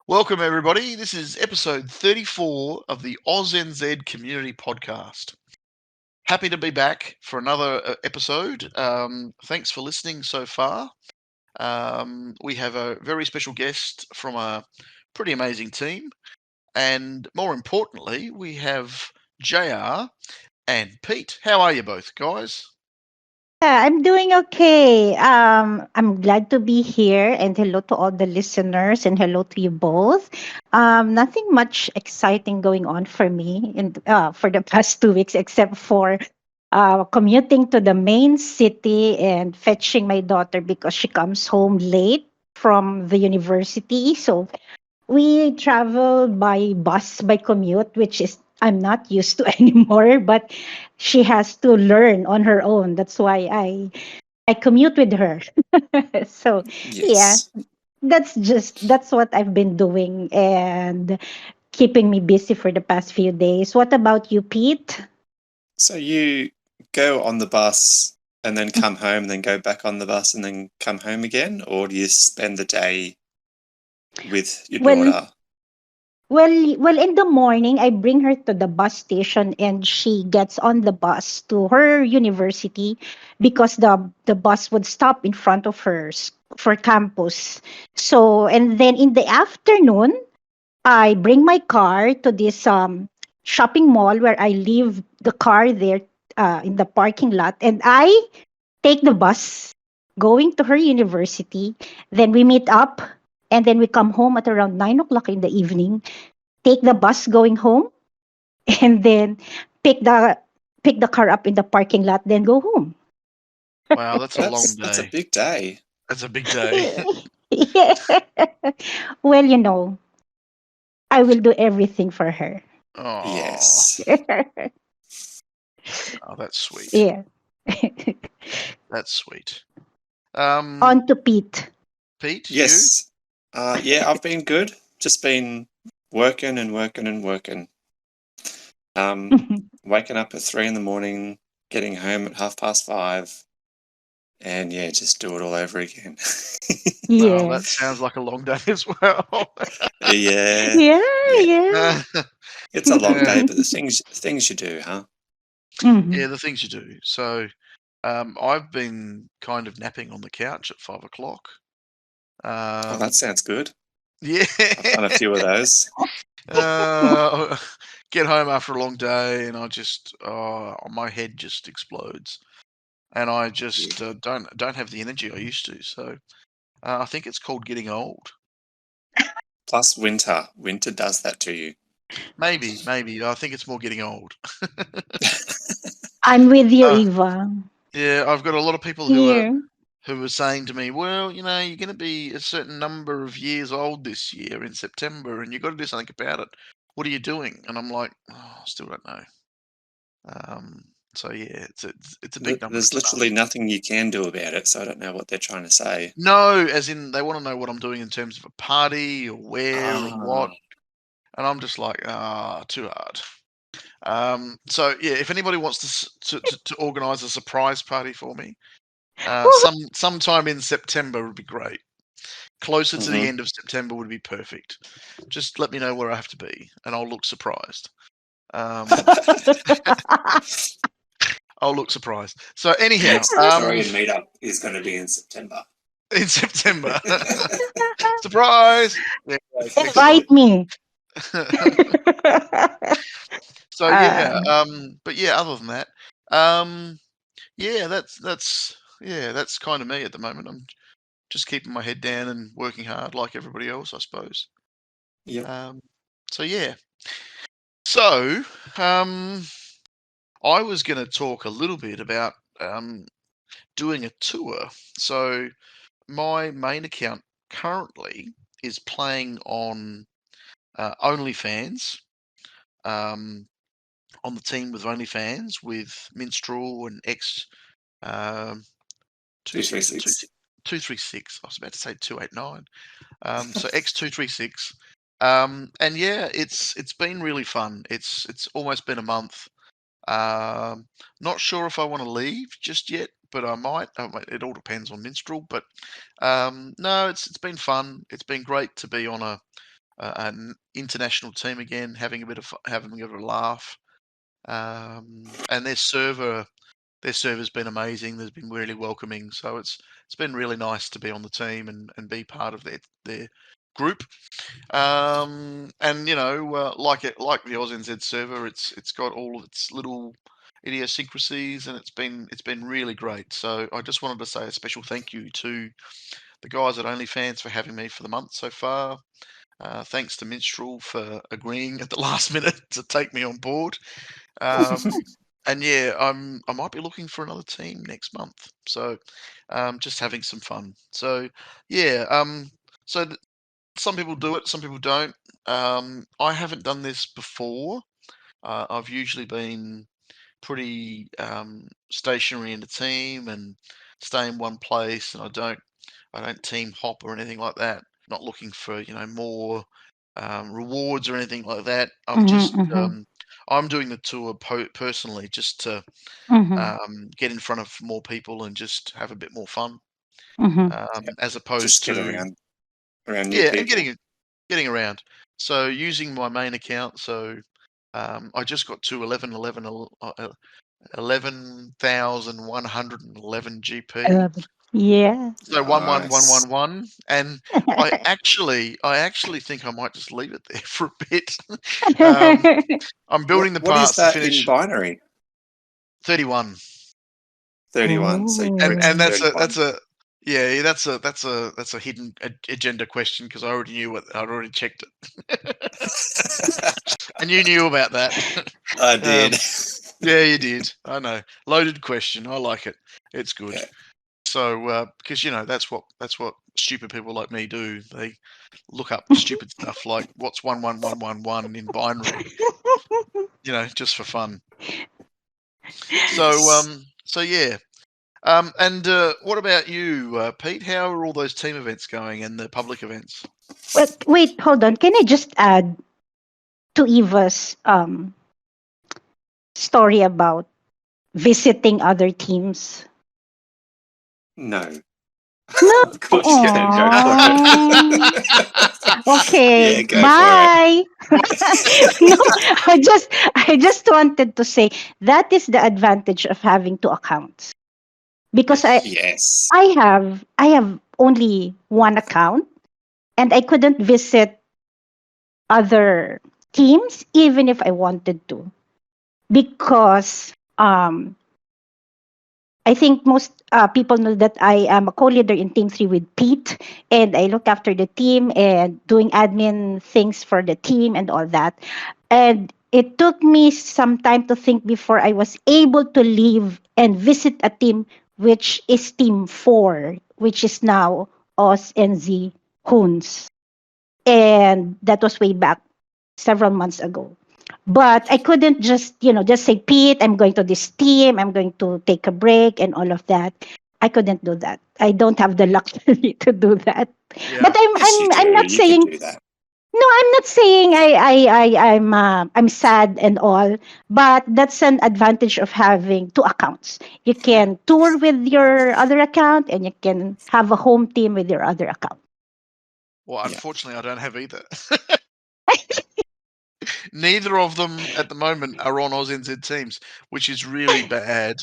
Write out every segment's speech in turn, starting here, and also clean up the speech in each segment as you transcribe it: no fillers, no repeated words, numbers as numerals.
Welcome, everybody. This is episode 34 of the AUSNZ Community Podcast. Happy to be back for another episode. Thanks for listening so far. We have a very special guest from a pretty amazing team. And more importantly, we have JR and Pete. How are you both, guys? Yeah, I'm doing okay. I'm glad to be here, and hello to all the listeners, and hello to you both. Nothing much exciting going on for me for the past 2 weeks, except for commuting to the main city and fetching my daughter because she comes home late from the university. So we travel by bus by commute, which is I'm not used to anymore, but she has to learn on her own. That's why I commute with her. So yeah, Yes. that's what I've been doing and keeping me busy for the past few days. What about you, Pete? So you go on the bus and then come home and then go back on the bus and then come home again? Or do you spend the day with your Well, daughter? well, in the morning, I bring her to the bus station and she gets on the bus to her university because the bus would stop in front of for campus. So, and then in the afternoon, I bring my car to this shopping mall where I leave the car there in the parking lot, and I take the bus going to her university. Then we meet up, and then we come home at around 9 o'clock in the evening, take the bus going home, and then pick the pick the car up in the parking lot, then go home. Wow, that's a long That's a day. big day. That's a big day. Yeah. Well, I will do everything for her. Oh, Yes. that's sweet. Yeah. That's sweet. On to Pete. Pete, you? Yes. Yeah, I've been good. Just been working and working and working. Waking up at 3 a.m, getting home at 5:30, and yeah, just do it all over again. Oh, Yeah. that sounds like a long day as well. Yeah. Yeah, Uh, yeah. It's a long Yeah. day, but the things you do, huh? Mhm. yeah, the things you do. So, I've been kind of napping on the couch at 5 o'clock. Oh, that sounds good. Yeah. I've done a few of those. uh, get home after a long day, and my head just explodes, and I just don't have the energy I used to. So, I think it's called getting old. Plus winter. Winter does that to you. Maybe. I think it's more getting old. I'm with you, Uh, Eva. yeah, I've got a lot of people Yeah. who were saying to me, "Well, you're going to be a certain number of years old this year in September, and you've got to do something about it. What are you doing?" And I'm like, "Oh, I still don't know." So yeah, it's a big number. There's literally nothing you can do about it, so I don't know what they're trying to say. No, as in they want to know what I'm doing in terms of a party or where or what, Ah, and I'm just like, too hard. So yeah, if anybody wants to organise a surprise party for me, sometime in September would be great. Closer to the mhm. end of September would be perfect. Just let me know where I have to be, and I'll look surprised. I'll look surprised. So anyhow, Next Victorian meetup is going to be in September. in September, surprise! Yeah, Invite me. So yeah, Um, but yeah, other than that, um, yeah, that's kind of me at the moment. I'm just keeping my head down and working hard like everybody else, I suppose. Yep. Um, so yeah, so I was going to talk a little bit about doing a tour. So my main account currently is playing on OnlyFans. Um, on the team with OnlyFans with Minstrel and X um, two six or 236. 236. I was about to say 289. So X236. And yeah, it's been really fun. It's almost been a month. Not sure if I want to leave just yet, but I might. It all depends on Minstrel, but no, it's been fun. It's been great to be on an international team again, having a bit of a laugh. And their server's been amazing. They've been really welcoming, so it's been really nice to be on the team and be part of their group. And like the AUSNZ server, it's got all of its little idiosyncrasies, and it's been really great. So I just wanted to say a special thank you to the guys at OnlyFans for having me for the month so far. Thanks to Minstrel for agreeing at the last minute to take me on board. And yeah, I might be looking for another team next month. So just having some fun. So yeah, some people do it, some people don't. I haven't done this before. I've usually been pretty stationary in a team and stay in one place, and I don't team hop or anything like that. Not looking for more rewards or anything like that. I'm doing the tour personally just to get in front of more people and just have a bit more fun, as opposed Just get to around new and people. getting around. So using my main account, so I just got to 11,111 GP. Yeah. So Nice. 11111, and I actually think I might just leave it there for a bit. I'm building the What is parts to that in finish binary? 31, 31. So and quick Oh. that's 31. that's a hidden agenda question because I already knew I'd already checked it, and you knew about that. I did. Yeah, you did. I know. Loaded question. I like it. It's good. Yeah. So, because that's what stupid people like me do. They look up stupid stuff like what's 11111 in binary, just for fun. So, yeah. And what about you, Pete? How are all those team events going and the public events? Well, wait, hold on. Can I just add to Eva's story about visiting other teams? No. No. Of course you can. Go for Aww. it. Okay, Yeah, go bye. No, I just wanted to say that is the advantage of having two accounts. Because Yes. Yes. I have only one account, and I couldn't visit other teams even if I wanted to, because I think most people know that I am a co-leader in Team 3 with Pete, and I look after the team and doing admin things for the team and all that. And it took me some time to think before I was able to leave and visit a team, which is Team 4, which is now AUSNZ Hoons. And that was way back several months ago. But I couldn't just say, Pete, I'm going to this team, I'm going to take a break and all of that. I couldn't do that. I don't have the luxury to do that. Yeah. But Yes, you do. I'm not You saying can do that. no, I'm not saying I'm sad and all, but that's an advantage of having two accounts. You can tour with your other account, and you can have a home team with your other account. Well, Yeah. unfortunately, I don't have either. Neither of them at the moment are on AUSNZ teams, which is really bad.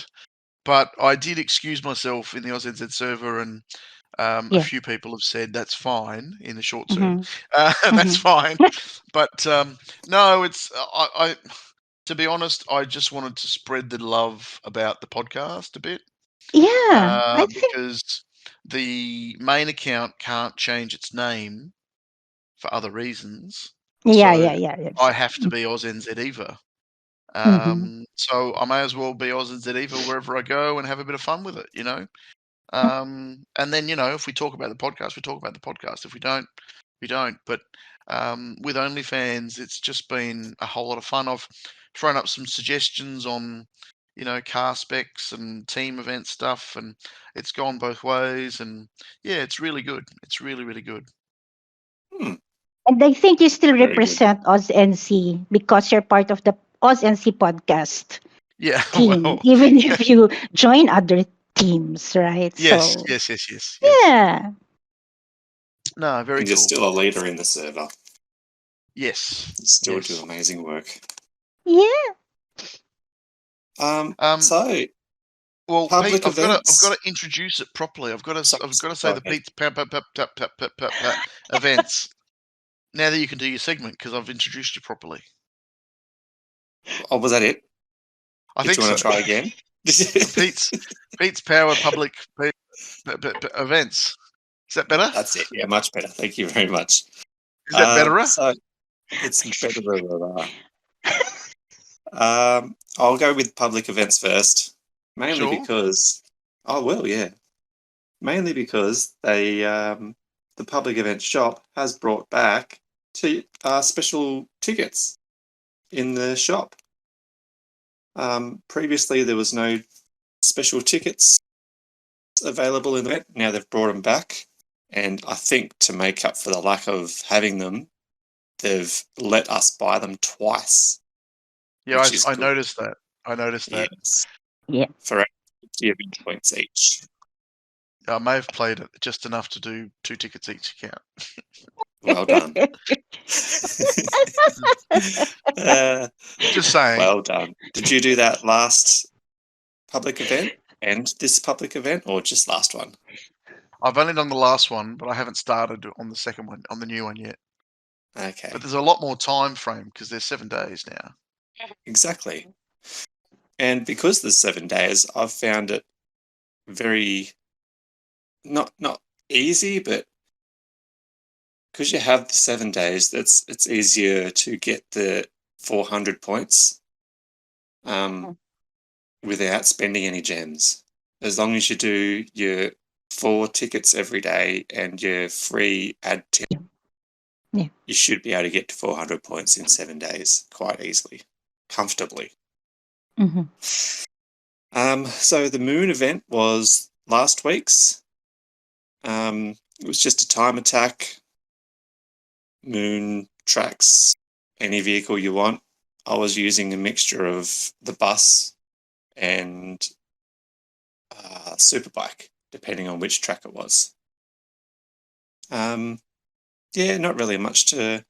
But I did excuse myself in the AUSNZ server, and a Yeah. few people have said that's fine in the short term. Mhm. That's Mhm. fine. But no, it's I. To be honest, I just wanted to spread the love about the podcast a bit, Yeah, I think. because the main account can't change its name for other reasons. Yeah, yeah, So yeah. I have to be AUSNZ Eva. Mm-hmm. So I may as well be AUSNZ Eva wherever I go and have a bit of fun with it, And then, if we talk about the podcast, we talk about the podcast. If we don't, we don't. But with OnlyFans, it's just been a whole lot of fun. I've thrown up some suggestions on, car specs and team event stuff, and it's gone both ways. And yeah, it's really good. It's really, really good. Hmm. And I think you still Very good. represent AusNC because you're part of the AusNC podcast Yeah, team, well, even if you join other teams, right? yes, So, yes, yes, yes, yes. yeah. No, very And you're cool. still a leader in the server. Yes. You still yes. do amazing work. Yeah. So Well, public Pete, I've got events. to introduce it properly. I've got to say Go the ahead. Pete's events. Now that you can do your segment because I've introduced you properly. Oh, was that it? I Did think you want so. to try again? Pete's Power Public Events. Is that better? That's it. Yeah, much better. Thank you very much. Is that better? So it's better. I'll go with public events first, mainly Sure. because. Oh well, yeah. Mainly because they the public event shop has brought back special tickets in the shop. Previously, there was no special tickets available in the event. Now they've brought them back, and I think to make up for the lack of having them, they've let us buy them twice. Yeah, which is I good. noticed that. I noticed that. Yes. Yeah. For 50 event points each. I may have played it just enough to do 2 tickets each account. Well done. Just saying. Well done. Did you do that last public event and this public event, or just last one? I've only done the last one, but I haven't started on the second one, on the new one yet. Okay. But there's a lot more time frame because there's 7 days now. Exactly. And because there's 7 days, I've found it very not easy, but because you have the 7 days, it's easier to get the 400 points without spending any gems. As long as you do your 4 tickets every day and your free ad tip, Yeah. you should be able to get to 400 points in 7 days quite easily, comfortably. Mhm. So the moon event was last week's. It was just a time attack, moon tracks, any vehicle you want. I was using a mixture of the bus and superbike, depending on which track it was. Yeah, not really much to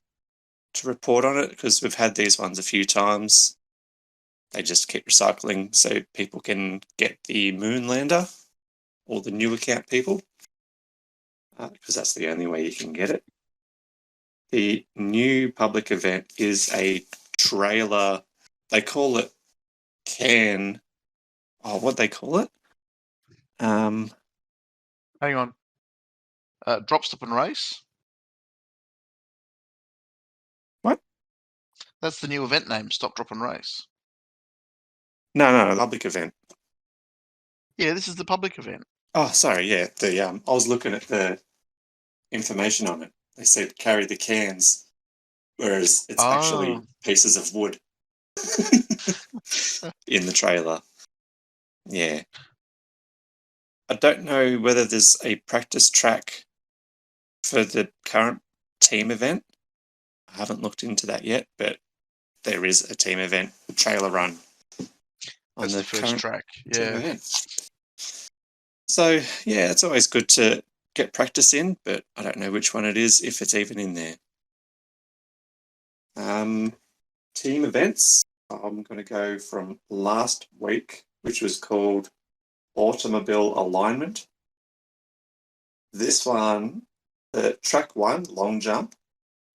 report on it because we've had these ones a few times. They just keep recycling so people can get the Moonlander or the new account people because that's the only way you can get it. The new public event is a trailer. They call it can. Oh, what they call it? Hang on. Drop, stop, and race. What? That's the new event name. Stop, drop, and race. No, public event. Yeah, this is the public event. Oh, sorry. Yeah, I was looking at the information on it. They said carry the cans, whereas it's actually pieces of wood in the trailer. Yeah. I don't know whether there's a practice track for the current team event. I haven't looked into that yet, but there is a team event trailer run on That's the first track. Yeah. event. So yeah, it's always good to get practice in, but I don't know which one it is, if it's even in there. Team events. I'm going to go from last week, which was called Automobile Alignment. This one, the track 1, long jump,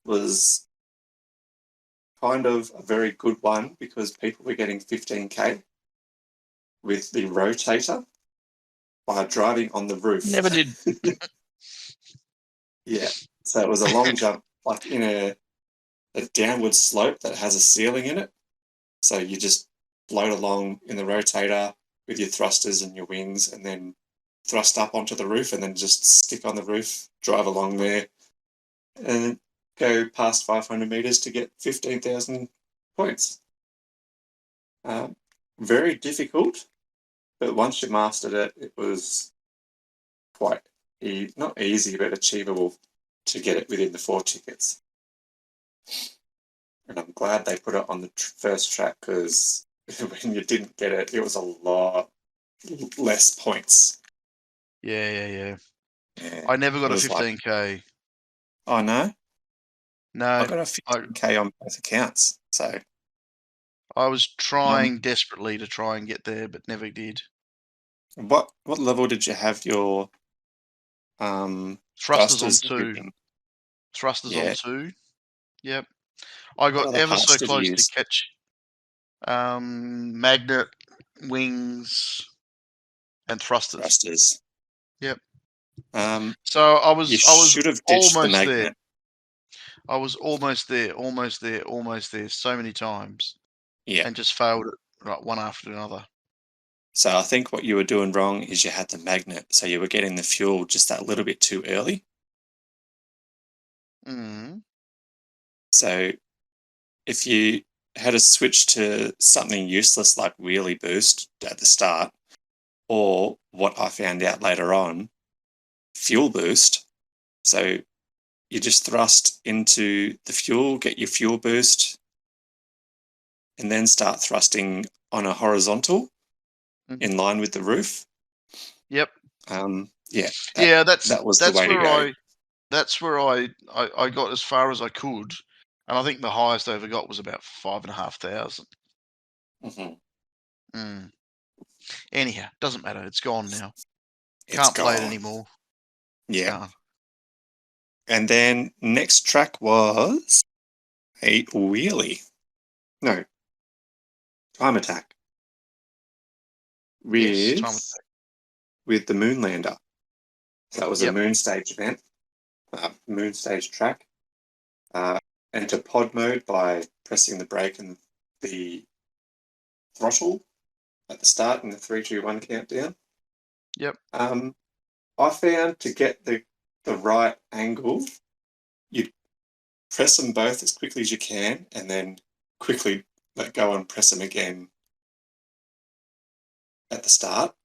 was kind of a very good one because people were getting 15k with the rotator by driving on the roof. Never did. Yeah, so it was a long jump, like in a downward slope that has a ceiling in it. So you just float along in the rotator with your thrusters and your wings and then thrust up onto the roof and then just stick on the roof, drive along there and go past 500 meters to get 15,000 points. Very difficult, but once you mastered it, it was quite not easy, but achievable to get it within the 4 tickets. And I'm glad they put it on the first track because when you didn't get it, it was a lot less points. Yeah. Yeah, I never got a it was 15k. Oh, no? No, I got a I 15K on both accounts. So was trying desperately to try and get there, but never did. what level did you have your Thrusters on thrusters 2. in? Thrusters on Yeah. 2. Yep. I What got other ever parts so did you close to use? catch magnet, wings, and thrusters. Thrusters. Yep. Um, So I you was should have ditched the almost there. magnet. I was almost there, so many times, Yeah. and just failed it right one after another. So I think what you were doing wrong is you had the magnet, so you were getting the fuel just that little bit too early. Mm. So if you had to switch to something useless like wheelie boost at the start, or what I found out later on, fuel boost. So you just thrust into the fuel, get your fuel boost, and then start thrusting on a horizontal in line with the roof. Yep. Yeah. That's that was the way to go. That's where I got as far as I could, and I think the highest I ever got was about 5,500. Mhm. Mm. Anyhow, doesn't matter. It's gone now. It's Can't play it gone. anymore. Yeah. Can't. And then next track was a wheelie. No, time attack Yes, time attack. with the Moonlander. So that was a Yep. moon stage event, moon stage track. Enter pod mode by pressing the brake and the throttle at the start in the 3, 2, 1 countdown. Yep. I found to get the right angle, you press them both as quickly as you can and then quickly let go and press them again at the start.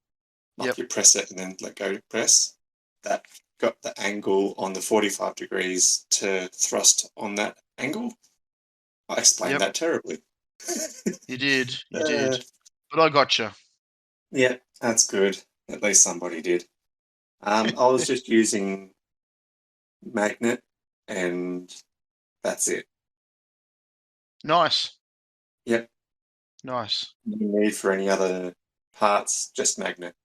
Like Yep. you press it and then let go to press. That got the angle on the 45 degrees to thrust on that angle. I explained that terribly. You did. You did. But I got you. Yeah, that's good. At least somebody did. I was just using magnet and that's it. Nice. Yep. Nice. No need for any other parts, just magnet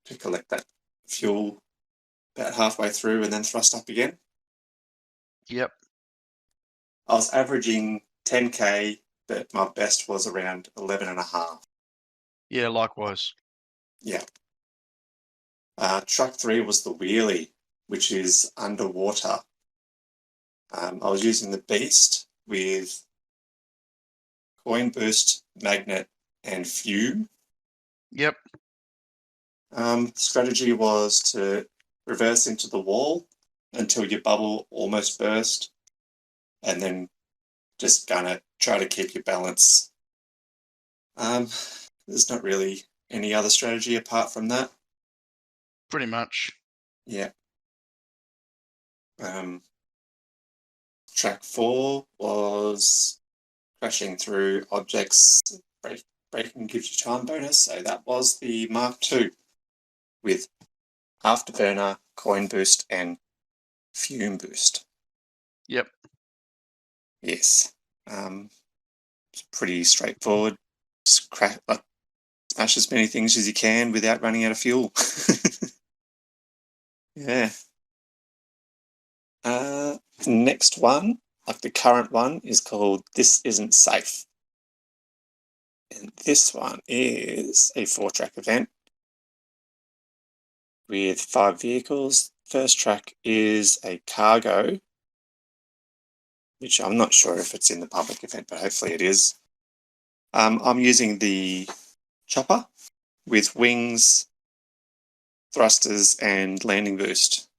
to collect that fuel about halfway through and then thrust up again. Yep. I was averaging 10K, but my best was around 11.5. Yeah, likewise. Yeah. Truck 3 was the wheelie, which is underwater. I was using the Beast with coin boost, magnet, and fume. Yep. Strategy was to reverse into the wall until your bubble almost burst, and then just gonna try to keep your balance. There's not really any other strategy apart from that. Pretty much. Yeah. Track 4 was crashing through objects. Braking gives you time bonus, so that was the Mark II with afterburner, coin boost, and fume boost. Yep. Yes. It's pretty straightforward. Just smash as many things as you can without running out of fuel. Yeah. Next one, like the current one, is called This Isn't Safe. And this one is a 4-track event with 5 vehicles. First track is a cargo, which I'm not sure if it's in the public event, but hopefully it is. I'm using the chopper with wings, thrusters, and landing boost.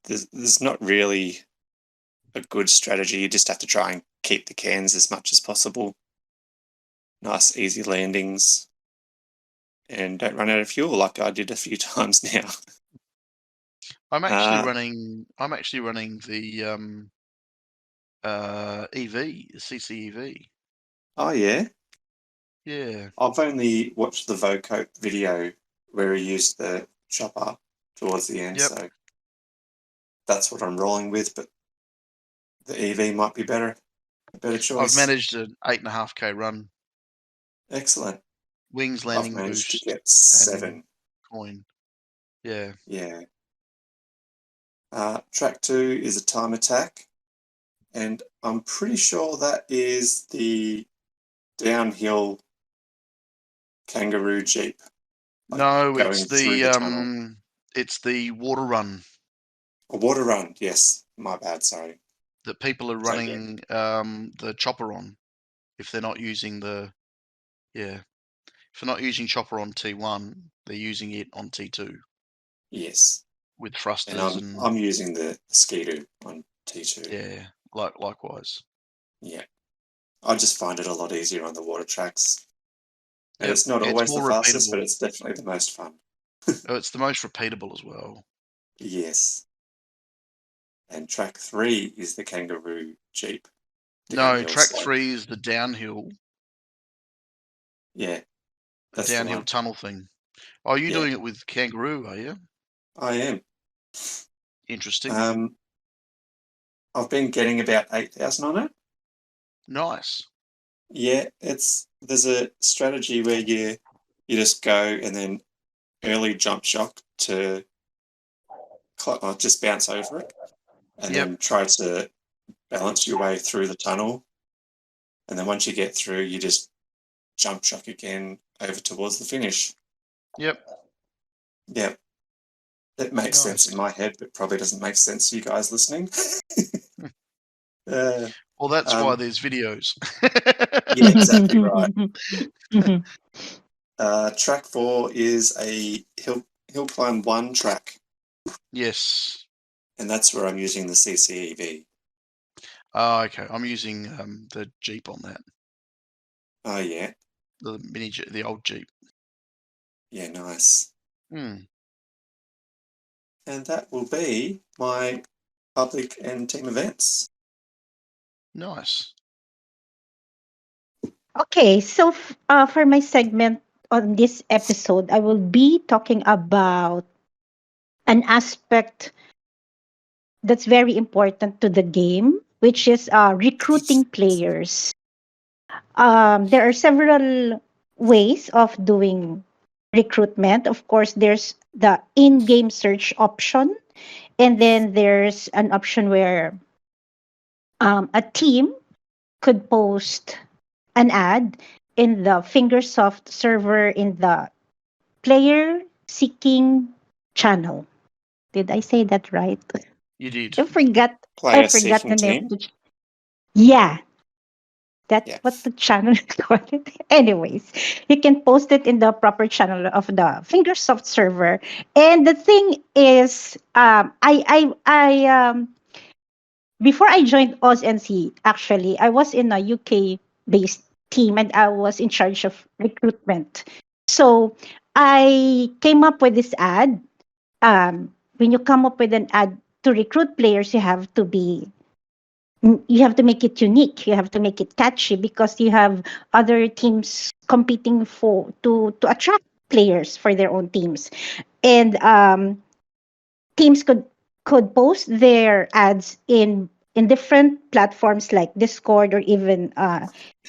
There's not really a good strategy. You just have to try and keep the cans as much as possible. Nice, easy landings, and don't run out of fuel like I did a few times now. I'm actually running the EV, the CCEV. Oh yeah? Yeah. I've only watched the Vocoat video where he used the chopper towards the end, Yep. so that's what I'm rolling with, but the EV might be better. A better choice. I've managed an 8.5K run. Excellent. Wings, I've landing, managed to boost, get 7. coin. Yeah. Yeah. Track 2 is a time attack, and I'm pretty sure that is the downhill kangaroo jeep. No, going it's through the tunnel. it's the water run A water run, yes. My bad, sorry. that people are So, yeah. running the chopper on if they're not using the if they're not using chopper on T1, they're using it on T2 Yes. with thrusters And I'm using the Ski-Doo on T2. yeah, likewise. Yeah. I just find it a lot easier on the water tracks. And Yep, it's not it's always the more fastest, repeatable. but it's definitely the most fun. Oh, it's the most repeatable as well. Yes. And track 3 is the kangaroo jeep. No, track slope. 3 is the downhill. Yeah. The That's downhill the one. tunnel thing. Oh, you're Yeah. doing it with kangaroo, are you? I am. Interesting. I've been getting about 8,000 on it. Nice. Yeah, there's a strategy where you just go and then early jump shock to just bounce over it, and Yep. then try to balance your way through the tunnel. And then once you get through, you just jump shock again over towards the finish. Yep. Yeah. It makes sense Nice. in my head, but probably doesn't make sense to you guys listening. Well, that's why there's videos. Yeah, exactly right. Track 4 is a hill climb 1 track, Yes. and that's where I'm using the CCEV. Oh, okay. I'm using the Jeep on that. Oh, yeah. The mini Jeep, the old Jeep. Yeah, nice. Hmm. And that will be my public and team events. Nice. Okay, so for my segment on this episode, I will be talking about an aspect that's very important to the game, which is recruiting players. There are several ways of doing recruitment. Of course, there's the in-game search option, and then there's an option where a team could post an ad in the Fingersoft server in the player seeking channel. Did I say that right? You did. I forgot. I Player forgot the seeking name. team. Yeah, that's Yeah. what the channel is called. Anyways, you can post it in the proper channel of the Fingersoft server. And the thing is, before I joined AUSNZ, actually, I was in a UK based team and I was in charge of recruitment. So I came up with this ad. When you come up with an ad to recruit players, you have to make it unique. You have to make it catchy because you have other teams competing to attract players for their own teams, and teams could post their ads in different platforms like Discord or even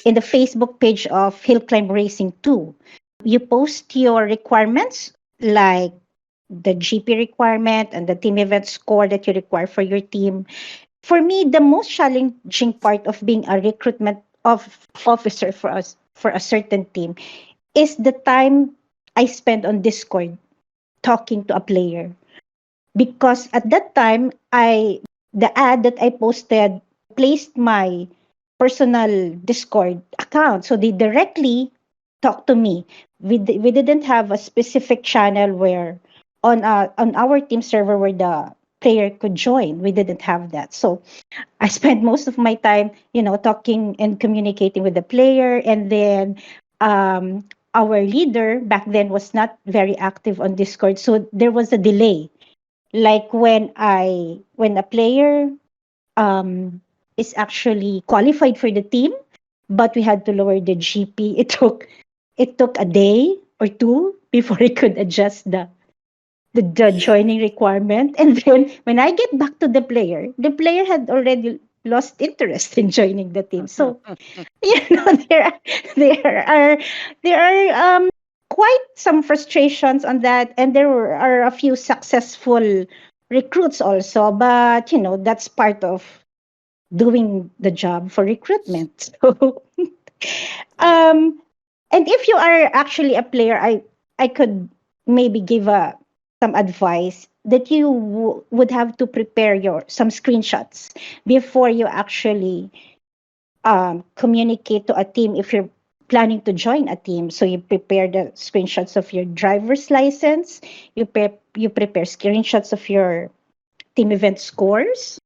in the Facebook page of HillClimb Racing too. You post your requirements like the GP requirement and the team event score that you require for your team. For me, the most challenging part of being a recruitment officer for a certain team is the time I spend on Discord talking to a player, because at that time the ad that I posted placed my personal Discord account, so they directly talk to me. We didn't have a specific channel where on our team server where the player could join. We didn't have that, so I spent most of my time, talking and communicating with the player. And then our leader back then was not very active on Discord, so there was a delay. Like when a player is actually qualified for the team, but we had to lower the GP. It took a day or two before he could adjust the Yeah. joining requirement. And then when I get back to the player had already lost interest in joining the team. So there are quite some frustrations on that, and are a few successful recruits also. But that's part of doing the job for recruitment. So Yeah. um and if you are actually a player, I could maybe give some advice that you would have to prepare your some screenshots before you actually communicate to a team if you're planning to join a team. So you prepare the screenshots of your driver's license, you prepare screenshots of your team event scores.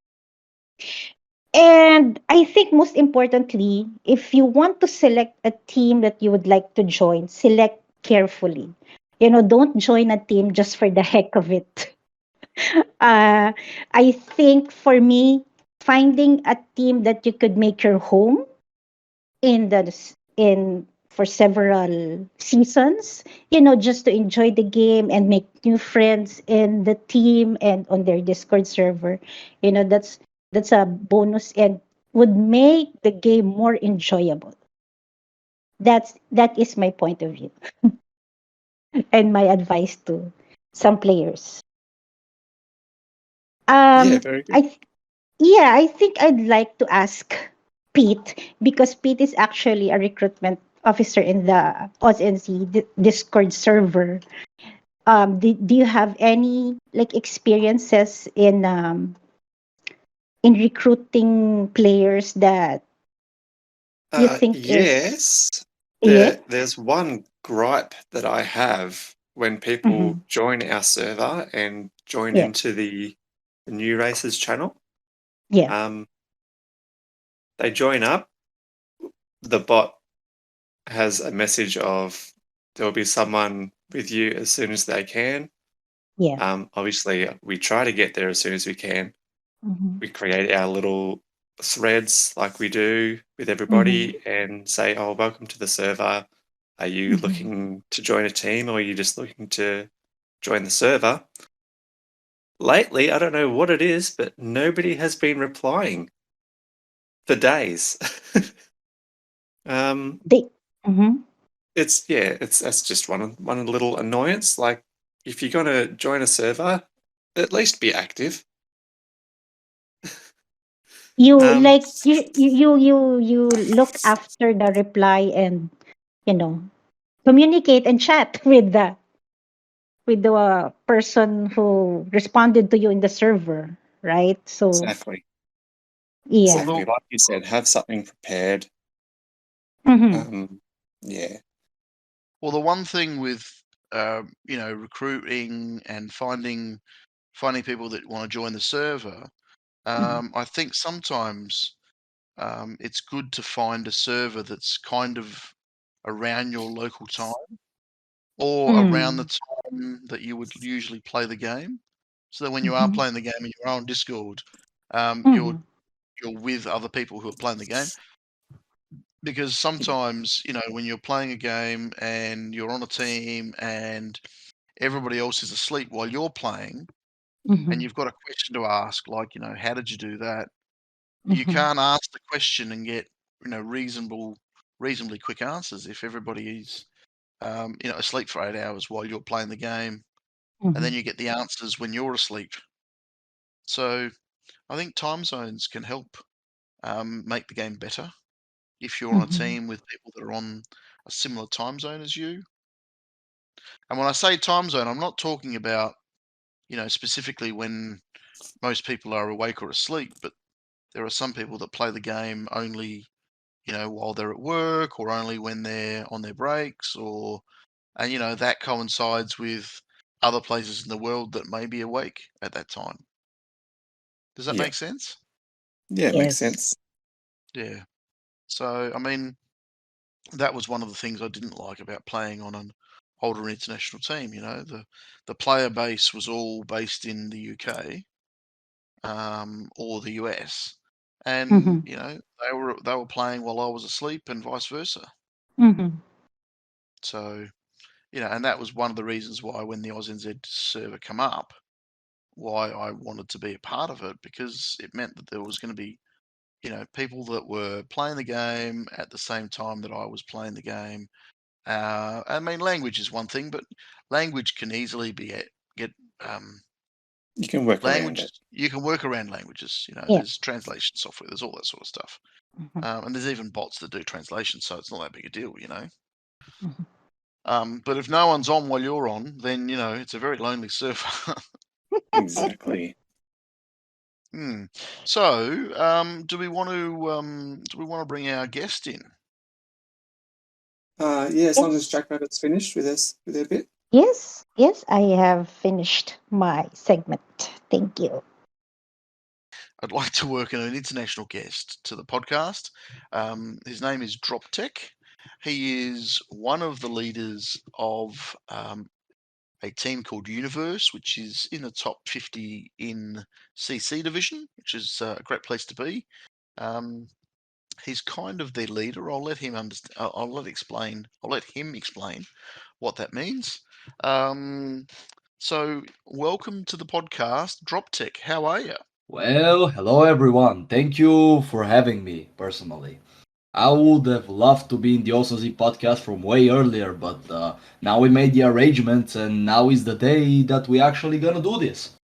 And I think most importantly, if you want to select a team that you would like to join, select carefully. Don't join a team just for the heck of it. I think for me, finding a team that you could make your home in for several seasons, just to enjoy the game and make new friends in the team and on their Discord server. That's a bonus and would make the game more enjoyable. That is my point of view and my advice to some players. Yeah, Um, very good. I Yeah, I think I'd like to ask Pete because Pete is actually a recruitment officer in the AUSNZ Discord server. Do you have any like experiences in recruiting players that you think is Yes. yeah? There's one gripe that I have when Mm-hmm. people join our server and join Yeah, into the new races channel. yeah. Um, they join up, the bot has a message of there will be someone with you as soon as they can. Yeah. Obviously, we try to get there as soon as we can. Mm-hmm. We create our little threads like we do with Mm-hmm. everybody and say, oh, welcome to the server. Are you Mm-hmm. looking to join a team or are you just looking to join the server? Lately, I don't know what it is, but nobody has been replying for days. um, They mm-hmm. that's just one little annoyance. Like, if you're gonna join a server, at least be active. You Um, like you look after the reply and you know communicate and chat with the person who responded to you in the server, right? So exactly, yeah. Well, exactly. Like you said, have something prepared. Mm-hmm. Um, yeah, the one thing with recruiting and finding people that want to join the server, Mm-hmm. I think sometimes it's good to find a server that's kind of around your local time or around the time that you would usually play the game. So that when you are Mm-hmm. playing the game and you're on Discord, Mm-hmm. you're with other people who are playing the game. Because sometimes, when you're playing a game and you're on a team and everybody else is asleep while you're playing and Mm-hmm. you've got a question to ask, like, how did you do that? You Mm-hmm. can't ask the question and get, reasonably quick answers if everybody is, asleep for 8 hours while you're playing the game, and then Mm-hmm. you get the answers when you're asleep. So I think time zones can help make the game better if you're on a Mm-hmm. team with people that are on a similar time zone as you. And when I say time zone, I'm not talking about, specifically when most people are awake or asleep, but there are some people that play the game only, while they're at work or only when they're on their breaks and that coincides with other places in the world that may be awake at that time. Does that yeah, make sense? yeah. It makes Yes. sense. Yeah. So, I mean, that was one of the things I didn't like about playing on an older international team. The player base was all based in the UK or the US, and Mm-hmm. they were playing while I was asleep and vice versa. Mm-hmm. So and that was one of the reasons why when the AUSNZ server come up, why I wanted to be a part of it, because it meant that there was going to be, people that were playing the game at the same time that I was playing the game. I mean, language is one thing, but language can easily get You can work around it. You can work around languages. Yeah. There's translation software. There's all that sort of stuff, Mhm. and there's even bots that do translation, so it's not that big a deal. Mhm. But if no one's on while you're on, then it's a very lonely server. Exactly. So, do we want to bring our guest in? Yeah, as long as Yes. Jack Rabbit's finished with their bit. Yes, I have finished my segment. Thank you. I'd like to welcome an international guest to the podcast. His name is Droptek. He is one of the leaders of a team called Universe, which is in the top 50 in CC division, which is a great place to be. He's kind of their leader. I'll let him understand. I'll let him explain what that means. So, welcome to the podcast, Droptek. How are you? Well, hello everyone. Thank you for having me personally. I would have loved to be in the AUSNZ podcast from way earlier, but now we made the arrangements and now is the day that we actually gonna do this.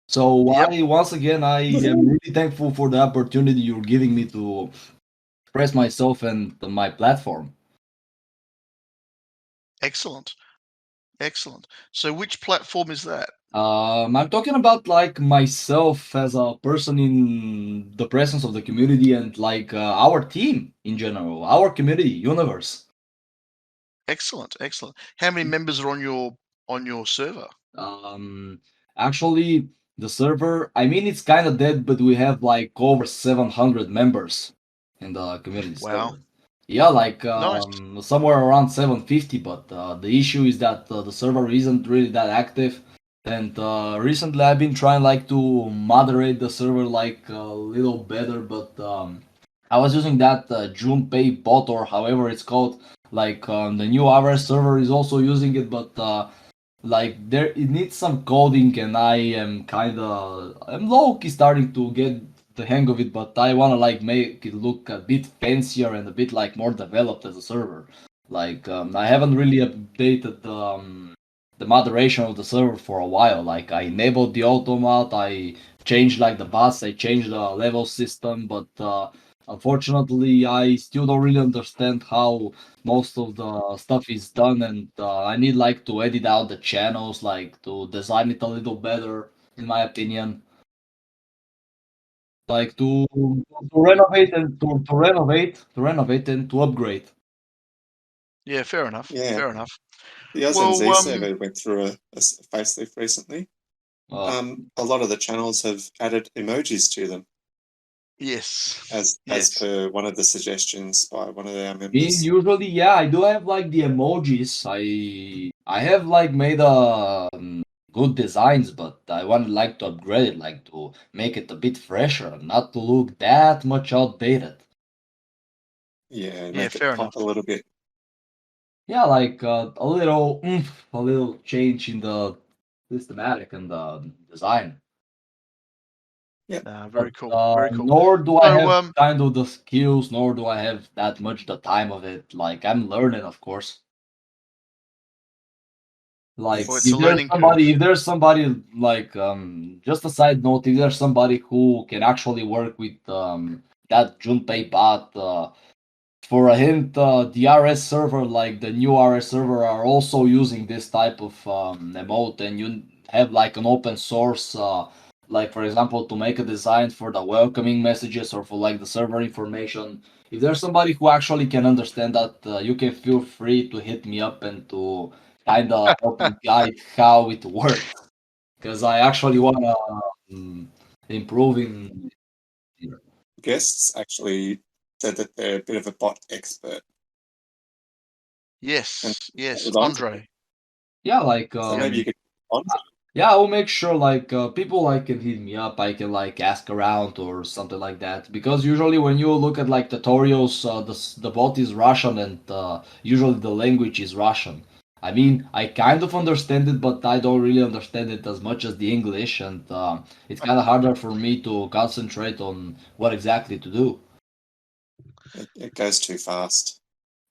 So Yep. once again I am really thankful for the opportunity you're giving me to express myself and my platform. Excellent. Excellent. So, which platform is that? I'm talking about like myself as a person in the presence of the community and like our team in general, our community, universe. Excellent. Excellent. How many members are on your server? Um, Actually, the server, I mean, it's kind of dead, but we have like over 700 members in the community Wow. server. Yeah, like Nice. somewhere around 750, but the issue is that the server isn't really that active. And recently I've been trying like to moderate the server like a little better, but I was using that Junpei bot or however it's called. Like the new RS server is also using it, but like there it needs some coding and I'm low-key starting to get the hang of it, but I wanna like make it look a bit fancier and a bit like more developed as a server. Like I haven't really updated the moderation of the server for a while. Like I enabled the automat, I changed like the bots, I changed the level system, but unfortunately I still don't really understand how most of the stuff is done, and I need like to edit out the channels, like to design it a little better, in my opinion. Like to renovate and to renovate and to upgrade. Yeah, fair enough. Yeah. Fair enough. The AUSNZ Well, server went through a facelift recently. Uh, A lot of the channels have added emojis to them, yes. as Yes. per one of the suggestions by one of our I mean, members. usually, yeah, I do have like the emojis. I have like made good designs, but I want like to upgrade it, like to make it a bit fresher, not to look that much outdated. Yeah, Yeah, make it fair pop enough. a little bit. Yeah, like a little a little change in the systematic and the design. Very But cool. Very cool. nor do I So, have kind of the skills, nor do I have that much the time of it. Like I'm learning, of course. Like well, it's a Yes. learning curve. if there's somebody like just a side note, if there's somebody who can actually work with that Junpei bot, for a hint, the RS server, like the new RS server, are also using this type of emote, and you have like an open source, like for example, to make a design for the welcoming messages or for like the server information. If there's somebody who actually can understand that, you can feel free to hit me up and to kind of help me guide how it works, because I actually wanna improve in. Guests actually said that they're a bit of a bot expert, and Yes. that Yes. was on to Andre. it. Yeah, like So maybe you could on to it. yeah, I'll make sure like people like can hit me up. I can like ask around or something like that. Because usually when you look at like tutorials, the bot is Russian and usually the language is Russian. I mean, I kind of understand it, but I don't really understand it as much as the English, and it's kind of harder for me to concentrate on what exactly to do. It goes too fast.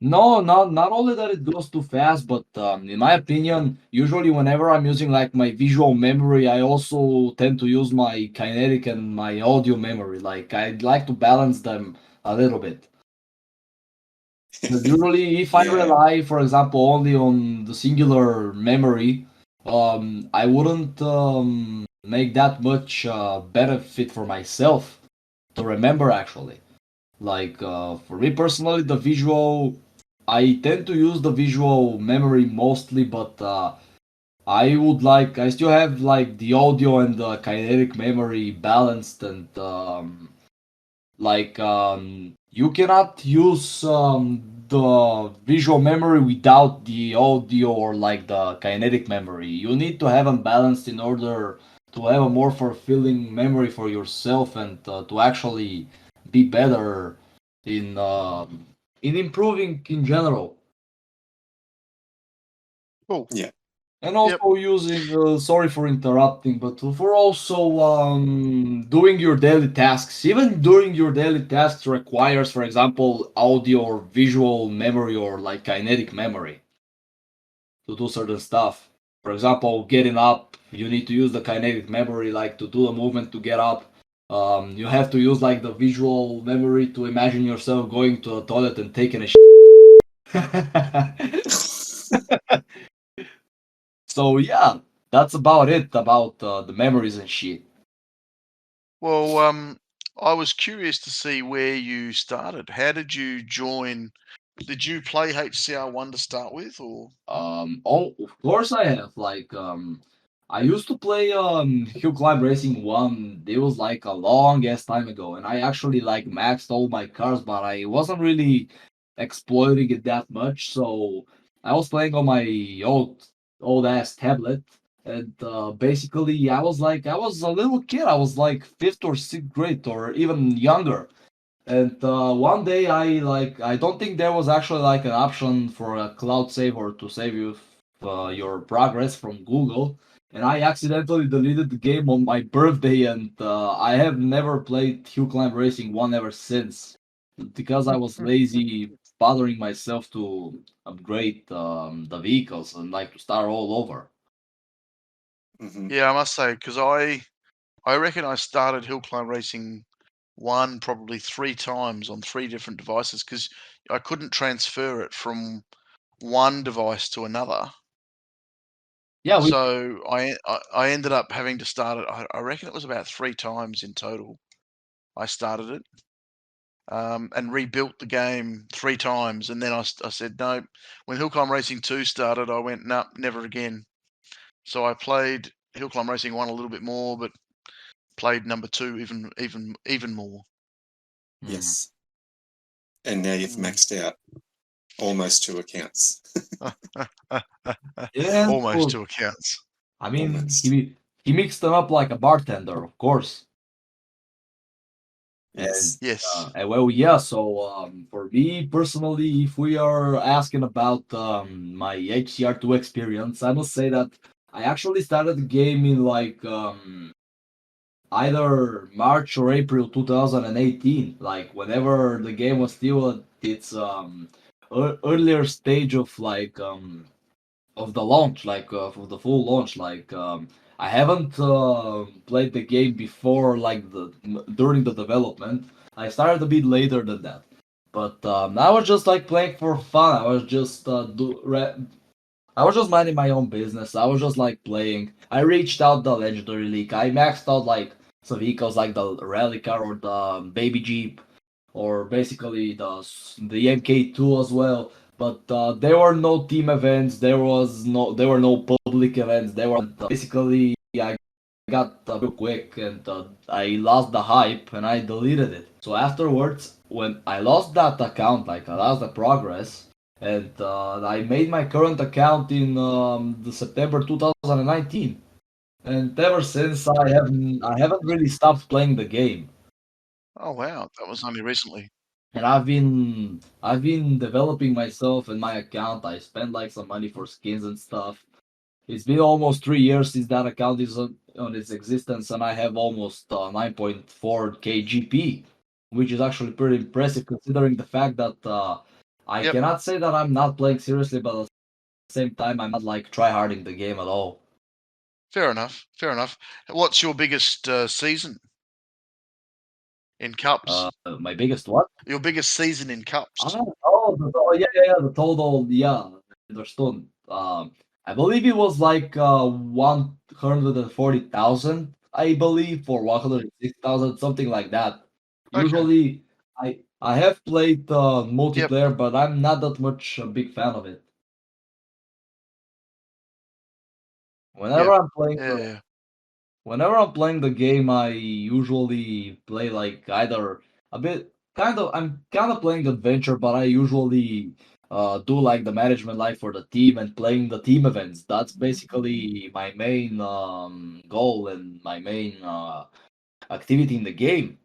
No, not only that it goes too fast, but in my opinion, usually whenever I'm using like my visual memory, I also tend to use my kinetic and my audio memory. Like I'd like to balance them a little bit. Because usually, if I Yeah. rely, for example, only on the singular memory, I wouldn't make that much benefit for myself to remember actually. Like for me personally, the visual, I tend to use the visual memory mostly, but I still have like the audio and the kinetic memory balanced, and you cannot use the visual memory without the audio or like the kinetic memory. You need to have them balanced in order to have a more fulfilling memory for yourself, and to actually be better in improving in general. Cool. Yeah. And Yep. also using, sorry for interrupting, but for also doing your daily tasks. Even during your daily tasks requires, for example, audio or visual memory or like kinetic memory to do certain stuff. For example, getting up, you need to use the kinetic memory, like to do a movement to get up. You have to use like the visual memory to imagine yourself going to a toilet and taking a So yeah, that's about it about the memories and shit. Well, I was curious to see where you started. How did you join? Did you play HCR1 to start with, or? Oh, of course I have. Like, I used to play HillClimb Racing 1. It was like a long ass time ago, and I actually like maxed all my cars, but I wasn't really exploiting it that much. So I was playing on my old ass tablet, and basically I was a little kid. I was like fifth or sixth grade or even younger. And one day I don't think there was actually like an option for a cloud save or to save you your progress from Google. And I accidentally deleted the game on my birthday, and I have never played Hill Climb Racing 1 ever since because I was lazy bothering myself to upgrade the vehicles and like to start all over. Hmm. Yeah, I must say, because I reckon I started Hill Climb Racing 1 probably 3 times on 3 different devices because I couldn't transfer it from one device to another. Yeah, we So I ended up having to start it. I reckon it was about 3 times in total. I started it and rebuilt the game 3 times, and then I said no. When Hill Climb Racing 2 started, I went no, never again. So I played Hill Climb Racing 1 a little bit more, but played number 2 even more. Yes. And now you've maxed out almost 2 accounts. yeah, Almost 2 accounts. I mean Almost. he mixed them up like a bartender, of course. And Yes. Yes. well, yeah. So for me personally, if we are asking about my HCR2 experience, I must say that I actually started the game in like either March or April 2018. Like whenever the game was still at its earlier stage of the launch, like for the full launch. Like I haven't played the game before, like during the development. I started a bit later than that, but I was just like playing for fun. I was just minding my own business. I was just like playing. I reached out the legendary league. I maxed out like some vehicles like the rally car or the baby jeep, or basically the MK2 as well. But there were no team events. There were no public events. There were basically I got real quick, and I lost the hype and I deleted it. So afterwards, when I lost that account, like I lost the progress, and I made my current account in the September 2019. And ever since, I haven't really stopped playing the game. Oh, wow. That was only recently. and I've been developing myself and my account. I spent like some money for skins and stuff. It's been almost 3 years since that account is on its existence, and I have almost 9.4k GP, which is actually pretty impressive considering the fact that I Yep. cannot say that I'm not playing seriously, but at the same time, I'm not like tryharding the game at all. Fair enough. Fair enough. What's your biggest season in cups? My biggest what? Your biggest season in cups? Yeah, the total, yeah, understood. I believe it was like 140,000, I believe, for 106,000, something like that. Okay. Usually, I have played Yep. multiplayer, but I'm not that much a big fan of it. Whenever Yeah. I'm playing the Yeah. Whenever I'm playing the game, I usually play like either a bit I'm kind of playing adventure, but I usually do like the management life for the team and playing the team events. That's basically my main goal and my main activity in the game.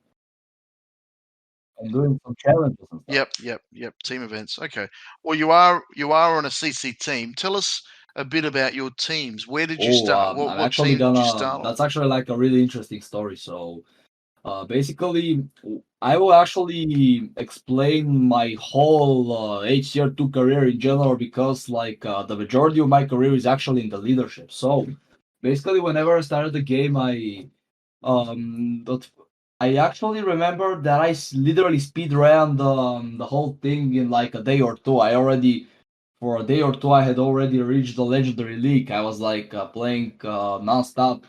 I'm doing some challenges and stuff. Yep. Team events. Okay. Well, you are on a CC team. Tell us a bit about your teams. Where did you Oh, start? I'm What actually team did you gonna. start on? That's actually like a really interesting story. So, basically, I will actually explain my whole HCR2 career in general because, like, the majority of my career is actually in the leadership. So, basically, whenever I started the game, that I actually remember that literally speed ran the whole thing in like a day or two. For a day or two, I had already reached the legendary league. I was like playing nonstop,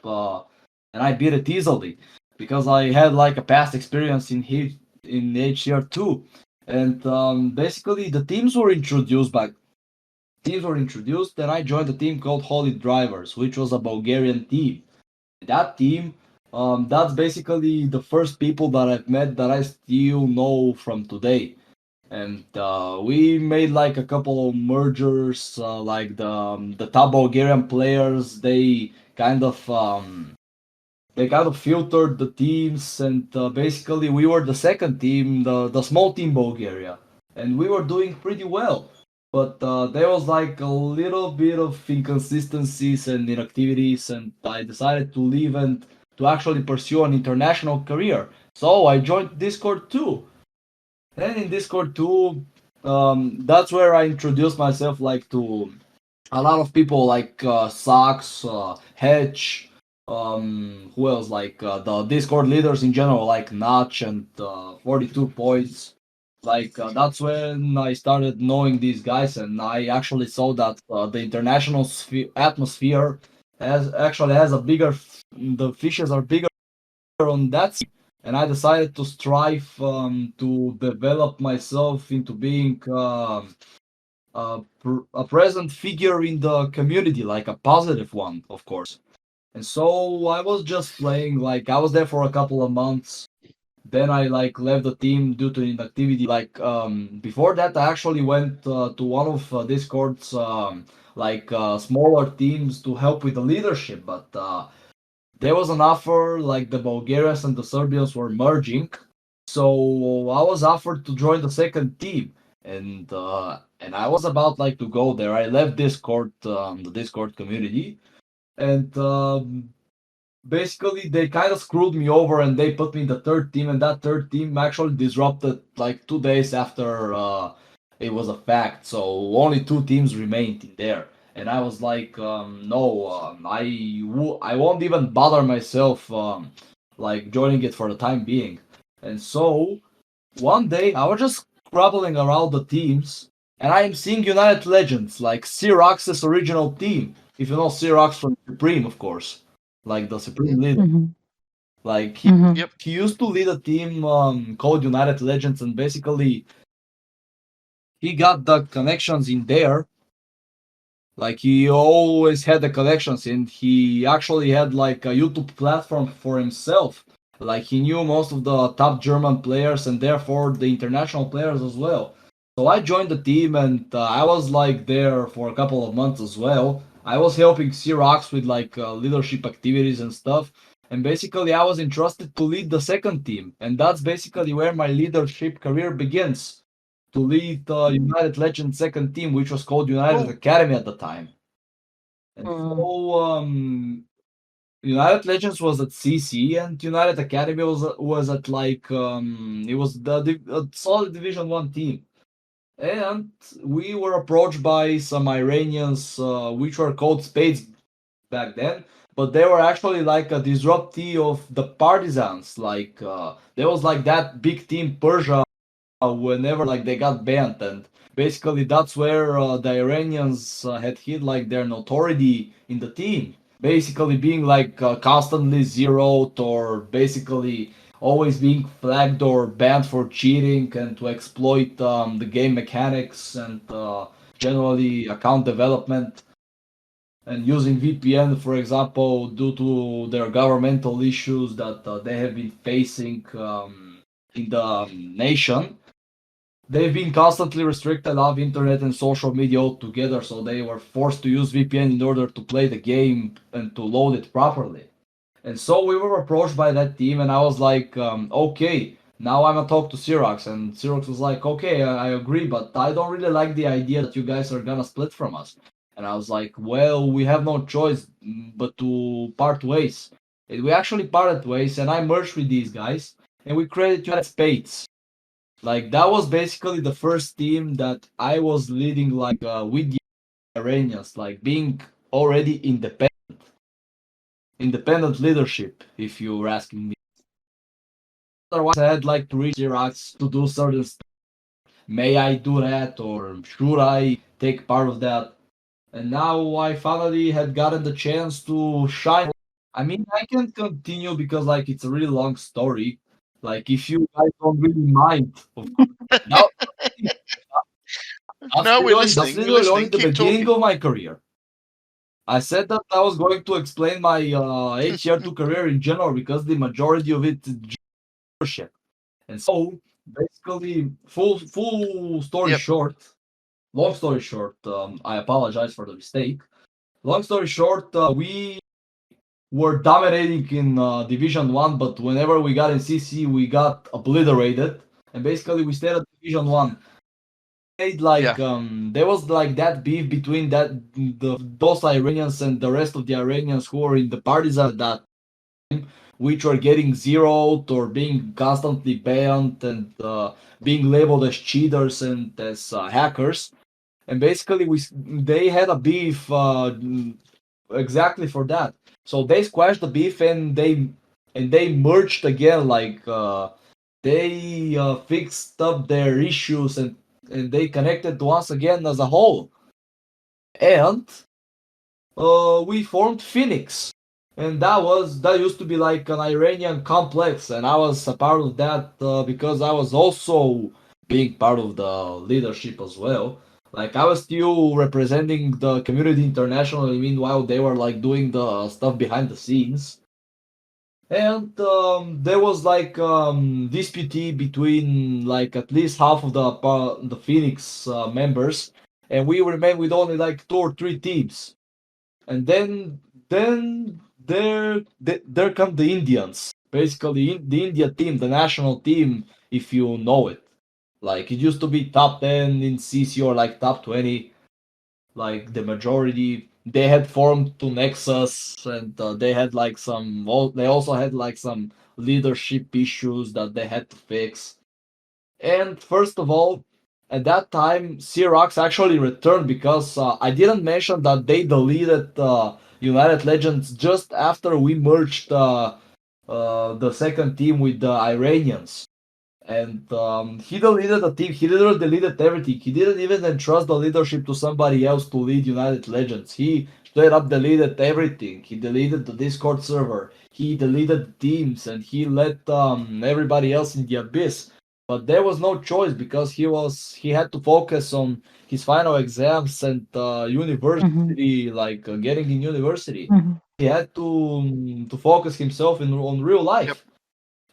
and I beat it easily because I had like a past experience in HCR2, and basically the teams were introduced, and I joined a team called Holy Drivers, which was a Bulgarian team. That team, that's basically the first people that I've met that I still know from today. And we made like a couple of mergers, like the top Bulgarian players. They kind of filtered the teams, and basically we were the second team, the small team Bulgaria, and we were doing pretty well. But there was like a little bit of inconsistencies and inactivities, and I decided to leave and to actually pursue an international career. So I joined Discord too. And in Discord too, that's where I introduced myself like to a lot of people like Socks, Hedge, who else like the Discord leaders in general like Notch and 42 Points. Like that's when I started knowing these guys, and I actually saw that the international atmosphere has a bigger, the fishes are bigger on that scene, and I decided to strive to develop myself into being a present figure in the community, like a positive one, of course. And so I was just playing, like I was there for a couple of months. Then I like left the team due to inactivity. Like before that, I actually went to one of Discord's smaller teams to help with the leadership, but there was an offer like the Bulgarians and the Serbians were merging, so I was offered to join the second team, and I was about like to go there. I left Discord, the Discord community, and basically they kind of screwed me over and they put me in the third team, and that third team actually disrupted like 2 days after it was a fact. So only two teams remained in there, and I was like, no, I won't even bother myself like joining it for the time being. And so one day I was just scrabbling around the teams, and I am seeing United Legends, like Sirox's original team. If you know Sirox from Supreme, of course, like the Supreme leader. Mm-hmm. Like Mm-hmm. Yep. he used to lead a team called United Legends, and basically he got the connections in there. Like he always had the connections, and he actually had like a YouTube platform for himself. Like he knew most of the top German players and therefore the international players as well. So I joined the team, and I was like there for a couple of months as well. I was helping Xerox with like leadership activities and stuff. and basically I was entrusted to lead the second team, and that's basically where my leadership career begins. To lead the United Legends second team, which was called United Cool. Academy at the time. And Mm. so United Legends was at CC, and United Academy was at like it was a solid Division One team. And we were approached by some Iranians, which were called Spades back then, but they were actually like a disruptee of the Partisans. Like there was like that big team Persia whenever like they got banned, and basically that's where the Iranians had hit like their notoriety in the team, basically being like constantly zeroed or basically always being flagged or banned for cheating and to exploit the game mechanics and generally account development and using VPN, for example, due to their governmental issues that they have been facing in the nation. They've been constantly restricted off internet and social media altogether, so they were forced to use VPN in order to play the game and to load it properly. And so we were approached by that team, and I was like, okay, now I'm gonna talk to Xerox. And Xerox was like, okay, I agree, but I don't really like the idea that you guys are gonna split from us. And I was like, well, we have no choice but to part ways. And we actually parted ways, and I merged with these guys, and we created United Spades. Like that was basically the first team that I was leading, like with the Iranians, like being already independent leadership, if you're asking me. Otherwise, I'd like to reach Iraq to do certain stuff. May I do that, or should I take part of that? And now I finally had gotten the chance to shine. I mean, I can continue because like it's a really long story. Like if you guys don't really mind, of course. That, No, we're that's listening. We're literally only listening. the Keep beginning talking. of my career. I said that I was going to explain my HCR2 career in general because the majority of it is leadership. And so basically, full story Yep. short, long story short, I apologize for the mistake. Long story short, we were dominating in Division One, but whenever we got in CC, we got obliterated, and basically we stayed at Division One. Yeah. There was like that beef between those Iranians and the rest of the Iranians who were in the partisans at that time, which were getting zeroed or being constantly banned and being labeled as cheaters and as hackers. And basically, they had a beef exactly for that. So they squashed the beef and they merged again. Like they fixed up their issues and they connected once again as a whole. And we formed Phoenix, and that used to be like an Iranian complex, and I was a part of that because I was also being part of the leadership as well. Like I was still representing the community internationally. Meanwhile, they were like doing the stuff behind the scenes. And there was like dispute between like at least half of the Phoenix members, and we remained with only like 2 or 3 teams. And then there come the Indians, basically the India team, the national team, if you know it. Like it used to be top 10 in CC or like top 20, like the majority. They had formed to Nexus, and they had like they also had like some leadership issues that they had to fix. And first of all, at that time, Xerox actually returned because I didn't mention that they deleted United Legends just after we merged the second team with the Iranians. And he deleted the team. He literally deleted everything. He didn't even entrust the leadership to somebody else to lead United Legends. He straight up deleted everything. He deleted the Discord server. He deleted the teams, and he let everybody else in the abyss. But there was no choice because he had to focus on his final exams and Mhm. university, like getting in university. Mhm. He had to focus himself on real Yep. life.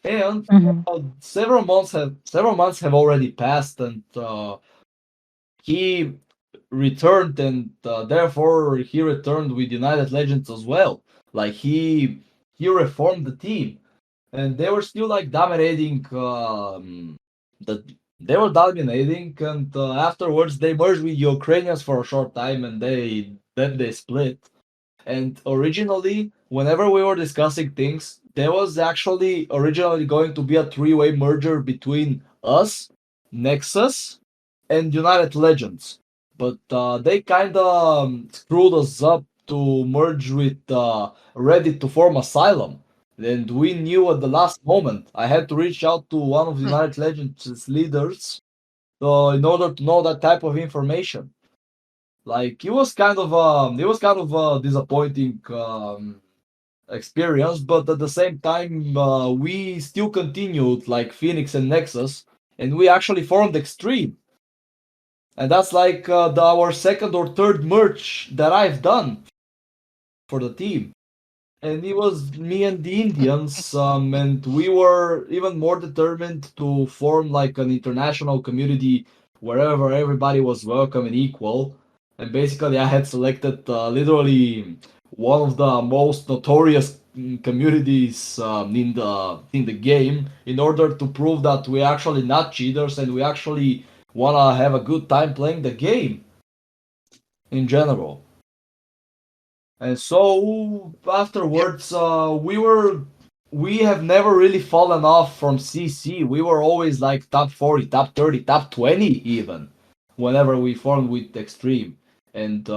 And Mhm. several months have already passed, and he returned, and therefore he returned with United Legends as well. Like he reformed the team, and they were still like dominating. The They were dominating, and afterwards they merged with Ukrainians for a short time, and they split. And originally, whenever we were discussing things, there was actually originally going to be a three-way merger between us, Nexus, and United Legends. But they kind of screwed us up to merge with Ready to form Asylum. And we knew at the last moment. I had to reach out to one of the United Legends leaders in order to know that type of information. Like it was kind of a disappointing experience, but at the same time, we still continued like Phoenix and Nexus, and we actually formed Extreme, and that's like our second or third merge that I've done for the team. And it was me and the Indians, and we were even more determined to form like an international community wherever everybody was welcome and equal. And basically, I had selected literally one of the most notorious communities in the game in order to prove that we're actually not cheaters and we actually wanna have a good time playing the game in general. And so afterwards, we have never really fallen off from CC. We were always like top 40, top 30, top 20 even, whenever we formed with Extreme. And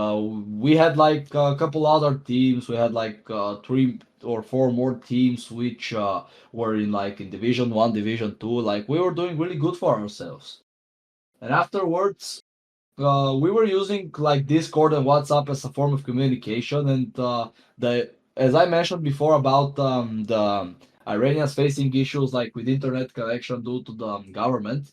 we had like a couple other teams. We had like 3 or 4 more teams which were in Division 1, Division 2. Like we were doing really good for ourselves. And afterwards, we were using like Discord and WhatsApp as a form of communication, and the as I mentioned before about the Iranians facing issues like with internet connection due to the government,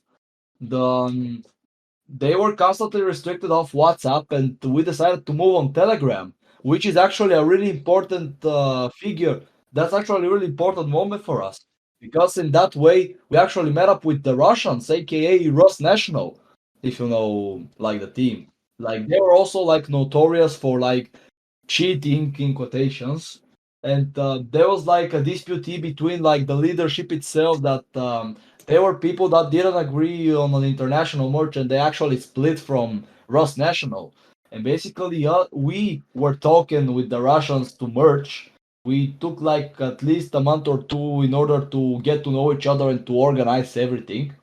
they were constantly restricted off WhatsApp, and we decided to move on Telegram, which is actually a really important figure. That's actually a really important moment for us because in that way we actually met up with the Russians, aka Rus National, if you know like the team. Like they were also like notorious for like cheating in quotations, and there was like a dispute between like the leadership itself that there were people that didn't agree on an international merge and they actually split from Rus National. And basically, we were talking with the Russians to merge. We took like at least a month or two in order to get to know each other and to organize everything.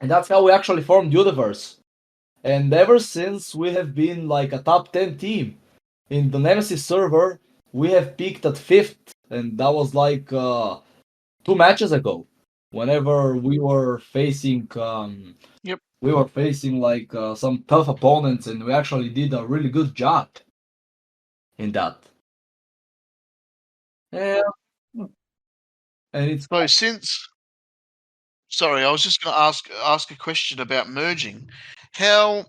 And that's how we actually formed Universe. And ever since, we have been like a top 10 team. In the Nemesis server, we have peaked at 5th, and that was like 2 matches ago. Whenever Yep. we were facing like some tough opponents, and we actually did a really good job in that. Yeah, and it's So sorry, I was just going to ask a question about merging. How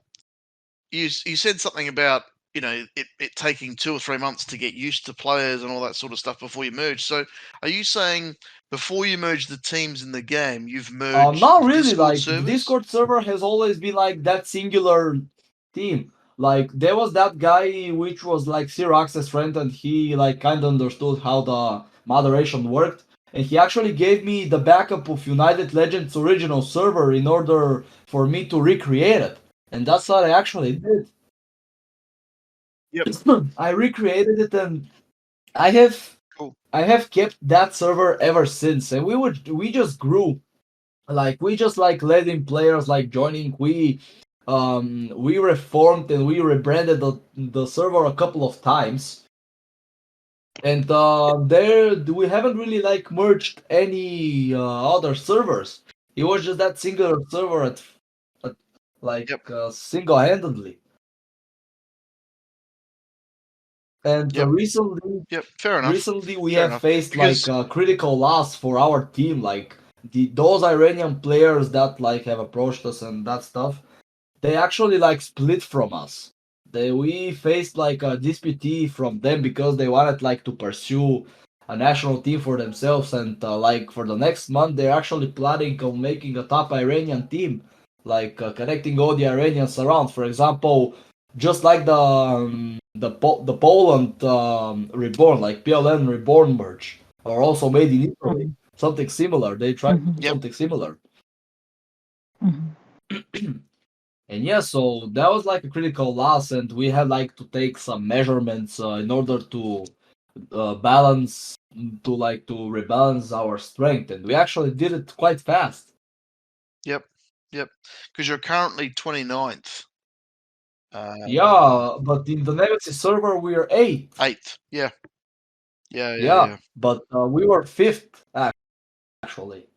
you said something about it taking 2 or 3 months to get used to players and all that sort of stuff before you merge. So are you saying before you merge the teams in the game, you've merged not the really. Discord Like the servers? Discord server has always been like that singular team. Like there was that guy which was like Sirax's friend, and he like kind of understood how the moderation worked, and he actually gave me the backup of United Legends original server in order for me to recreate it, and that's what I actually did. Yep. I recreated it, and I have Cool. I have kept that server ever since, and we just grew. Like we just like letting players like joining. We reformed and we rebranded the server a couple of times, and there we haven't really like merged any other servers. It was just that singular server at like Yep. single-handedly. And Yep. recently Yep. Fair enough. recently we Fair have enough. faced Because like a critical loss for our team. Like those Iranian players that like have approached us and that stuff, they actually like split from us. We faced like a dispute from them because they wanted like to pursue a national team for themselves, and like for the next month they're actually planning on making a top Iranian team, like connecting all the Iranians around. For example, just like the Poland Reborn, like PLN Reborn merge. or also made in Italy. Mhm. Something similar. They tried to do Mhm. Yep. something similar. Mhm. And yeah, so that was like a critical loss, and we had like to take some measurements in order to balance, to rebalance our strength, and we actually did it quite fast. Yep. Yep. Because you're currently 29th. Yeah, but in the Nemesis server we are eighth. 8th. Yeah. Yeah. Yeah. Yeah, Yeah. but we were fifth actually.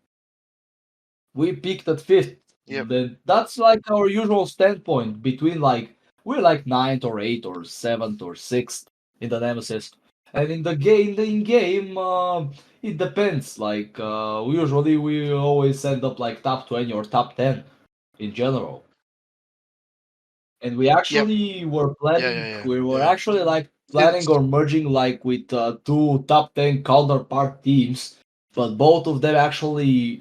We peaked at fifth. Yep. Then that's like our usual standpoint between like we're like ninth or eighth or seventh or sixth in the Nemesis. And in the game, it depends. Like we always end up like top 20 or top 10 in general. And we Yep. actually were Yeah. planning. Yeah. We were Yeah. actually like planning It's or merging like with two top 10 counterpart teams, but both of them actually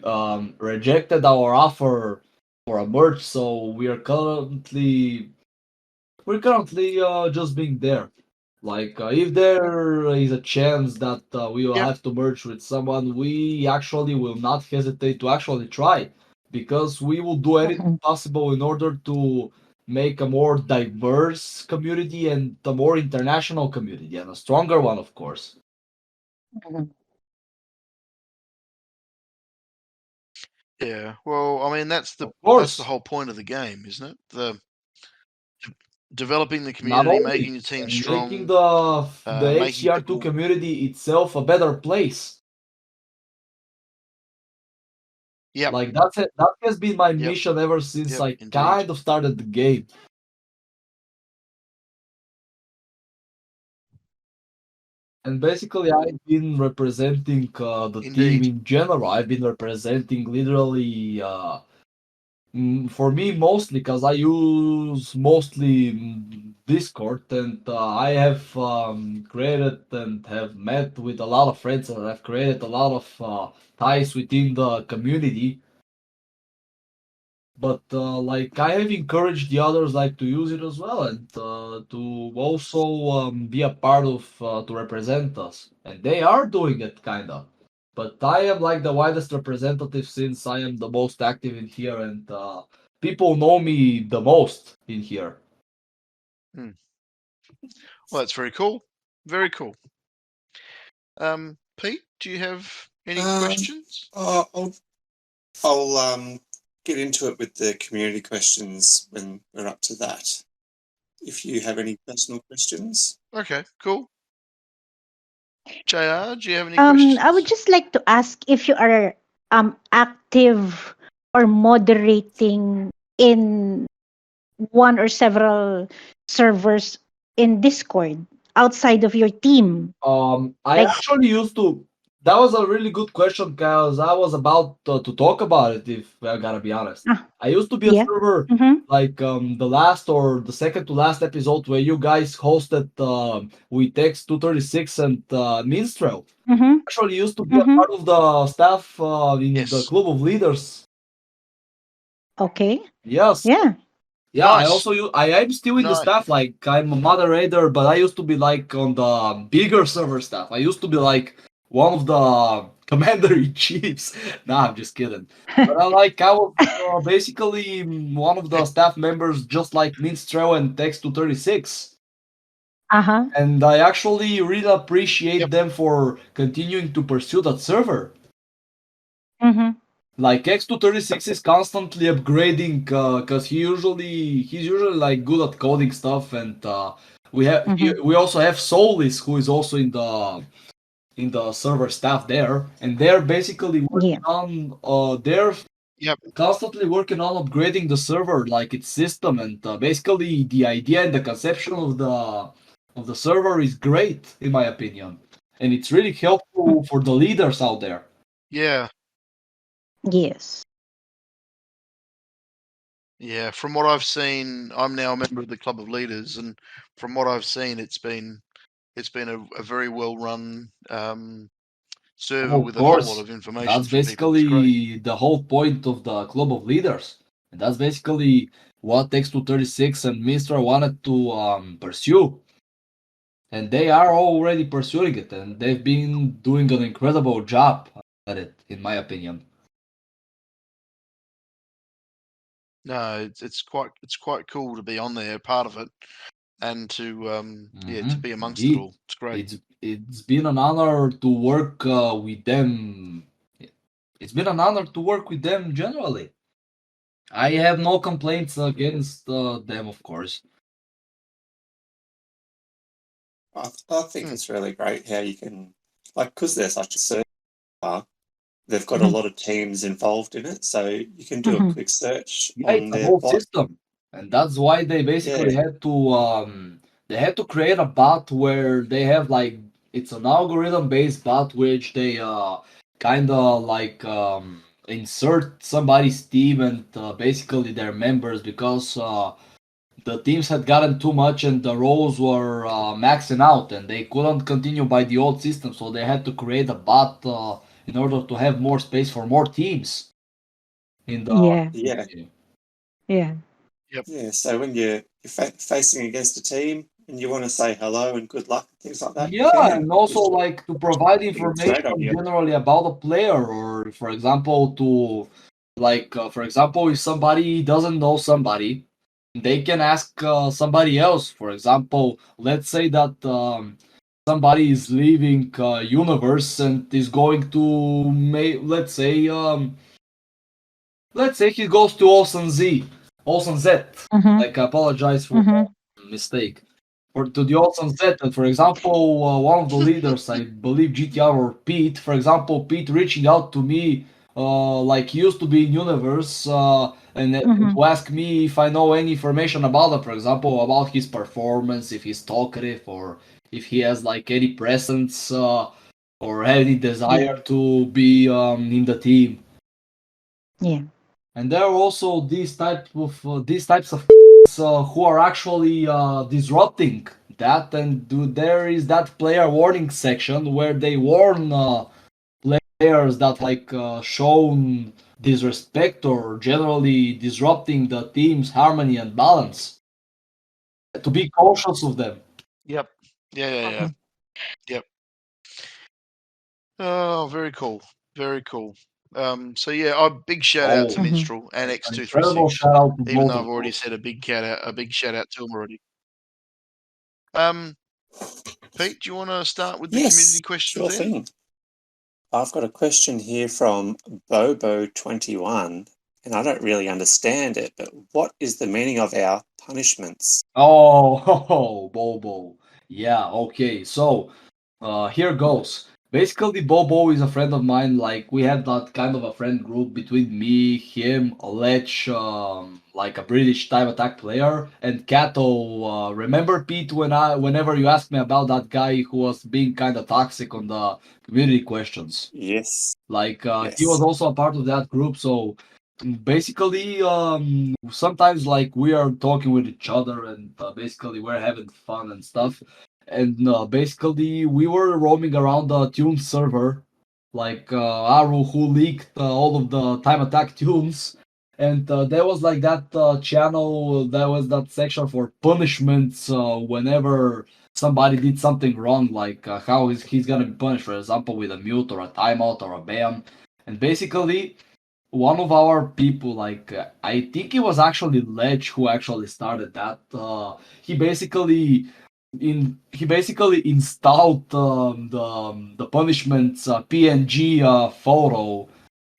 rejected our offer for a merge. So we're currently just being there. Like, if there is a chance that we will yep. have to merge with someone, we actually will not hesitate to actually try, because we will do anything Mhm. possible in order to make a more diverse community and a more international community, and a stronger one, of course. Mhm. Yeah. Well, I mean, that's Of the course, whole point of the game, isn't it? The developing the not community, only making your team and making strong, the making HCR2 people. community itself a better place. Yep. Like that has been my Yep. mission ever since Yep. I Indeed. kind of started the game. And basically, I've been representing the team Indeed. in general. I've been representing literally, for me mostly, because I use mostly Discord, and I have created and have met with a lot of friends, and I've created a lot of ties within the community. But like I have encouraged the others like to use it as well, and to also be a part of to represent us, and they are doing it kind of. But I am like the widest representative since I am the most active in here, and people know me the most in here. Hmm. Well, that's very cool. Very cool. Pete, do you have any Um, questions? I'll get into it with the community questions when we're up to that. If you have any personal questions. Okay, cool. JR, do you have any I would questions? just like to ask if you are active or moderating in one or several servers in Discord outside of your team. I Like, actually used to. That was a really good question because I was about to talk about it. If I gotta be honest, ah, I used to be a yeah. server Mm-hmm. like the last or the second to last episode where you guys hosted with X236 and Minstrel. Mm-hmm. Actually, used to be a Mm-hmm. part of the staff in the Yes. club of leaders. Okay. Yes. Yeah. Yeah, I Nice. also I am still in the Nice. staff. Like I'm a moderator, but I used to be like on the bigger server staff. I used to be like one of the commander in chiefs. Nah, I'm just kidding. But I was basically one of the staff members, just like Minstrel and Text236. Uh-huh. And I actually really appreciate Yep. them for continuing to pursue that server. Mm-hmm. Like X236 is constantly upgrading because he's usually like good at coding stuff, and Mm-hmm. we also have Solis, who is also in the server staff there, and they're basically Yeah. working on they're Yep. constantly working on upgrading the server, like its system, and basically the idea and the conception of the server is great in my opinion, and it's really helpful for the leaders out there. Yeah. Yes. Yeah. From what I've seen, I'm now a member of the Club of Leaders, and from what I've seen, it's been a very well run server Of with a whole lot course, of information that's for people. It's great. basically the whole point of the Club of Leaders. And that's basically what X236 and Mistra wanted to pursue. and they are already pursuing it, and they've been doing an incredible job at it, in my opinion. No, it's quite cool to be on there, part of it, and to be amongst it Indeed, all. It's great. it's been an honor to work with them. It's been an honor to work with them generally. I have no complaints against them, of course. I think it's really great how you can, like, because they're such a server, they've got a Mhm. lot of teams involved in it, so you can do a Mhm. quick search Yeah, on it's a their whole bot. system, and that's why they basically Yeah, they had to create a bot where they have like it's an algorithm based bot which they kind of like insert somebody's team and basically their members because the teams had gotten too much and the roles were maxing out and they couldn't continue by the old system, so they had to create a bot in order to have more space for more teams in the Yeah. yeah, community. Yeah. Yep. yeah. So when you're facing against a team and you want to say hello and good luck, things like that, you Yeah, can. and also Which like to provide I think it's a great information idea. generally about a player, or for example, to like for example, if somebody doesn't know somebody, they can ask somebody else. For example, let's say that somebody is leaving universe and is going to let's say he goes to AUSNZ. Mhm. Like I apologize for Mhm. the mistake. For to the AUSNZ, and for example, one of the leaders, I believe GTR or Pete, for example, Pete reaching out to me, like he used to be in Universe, and Mhm. to ask me if I know any information about him, for example, about his performance, if he's talkative, or if he has like any presence, or any Yeah. desire to be in the team. Yeah. And there are also these types of who are actually disrupting that, and there is that player warning section where they warn players that like shown disrespect or generally disrupting the team's harmony and balance to be cautious of them. Yep. Yeah. Mhm. Yep. Oh, very cool. Very cool. So yeah, a big shout out to Oh, Mhm. Minstrel and an incredible X236. shout out to Even both though of I've already those. said a big shout out to them already. Um, Pete, do you want to start with the Yes, community questions sure then? thing. I've got a question here from Bobo21, and I don't really understand it, but what is the meaning of our punishments? Oh, Bobo. Yeah, okay. So, here goes. Basically, Bobo is a friend of mine. Like, we had that kind of a friend group between me, him, Lech, like a British time attack player, and Kato. Remember, Pete, whenever you asked me about that guy who was being kind of toxic on the community questions? Yes, Like he was yes. also a part of that group, so basically sometimes like we are talking with each other and basically we're having fun and stuff. And basically we were roaming around the tune server, like Aru who leaked all of the time attack tunes. And there was like that channel, there was that section for punishments whenever somebody did something wrong, like how he's gonna be punished, for example, with a mute or a timeout or a ban. And basically, one of our people, like I think it was actually Ledge who actually started that. He basically installed the punishments PNG photo,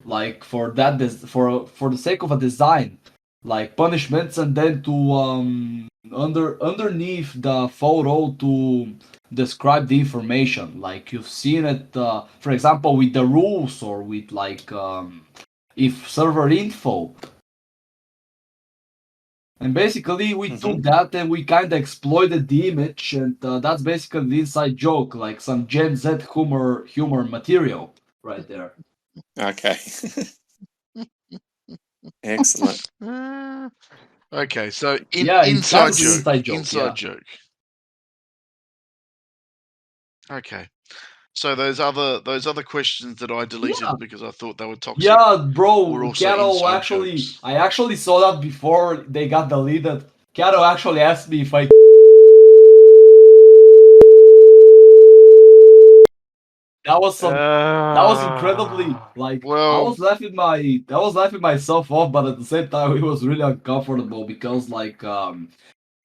like for that for the sake of a design, like punishments, and then to underneath the photo to describe the information, like you've seen it for example with the rules or with like if server info. And basically we Mm-hmm. took that and we kind of exploited the image, and that's basically the inside joke, like some Gen Z humor material right there. Okay. Excellent. Okay, so Yeah, inside that's the joke. inside joke. Inside Yeah. joke. Okay. So those other questions that I Yeah, deleted because I thought they were toxic yeah, were bro. also Kato inside actually, jokes. I actually saw that before they got deleted. Kato actually asked me if I that was some that was incredibly like Well, I was laughing myself off, but at the same time it was really uncomfortable because like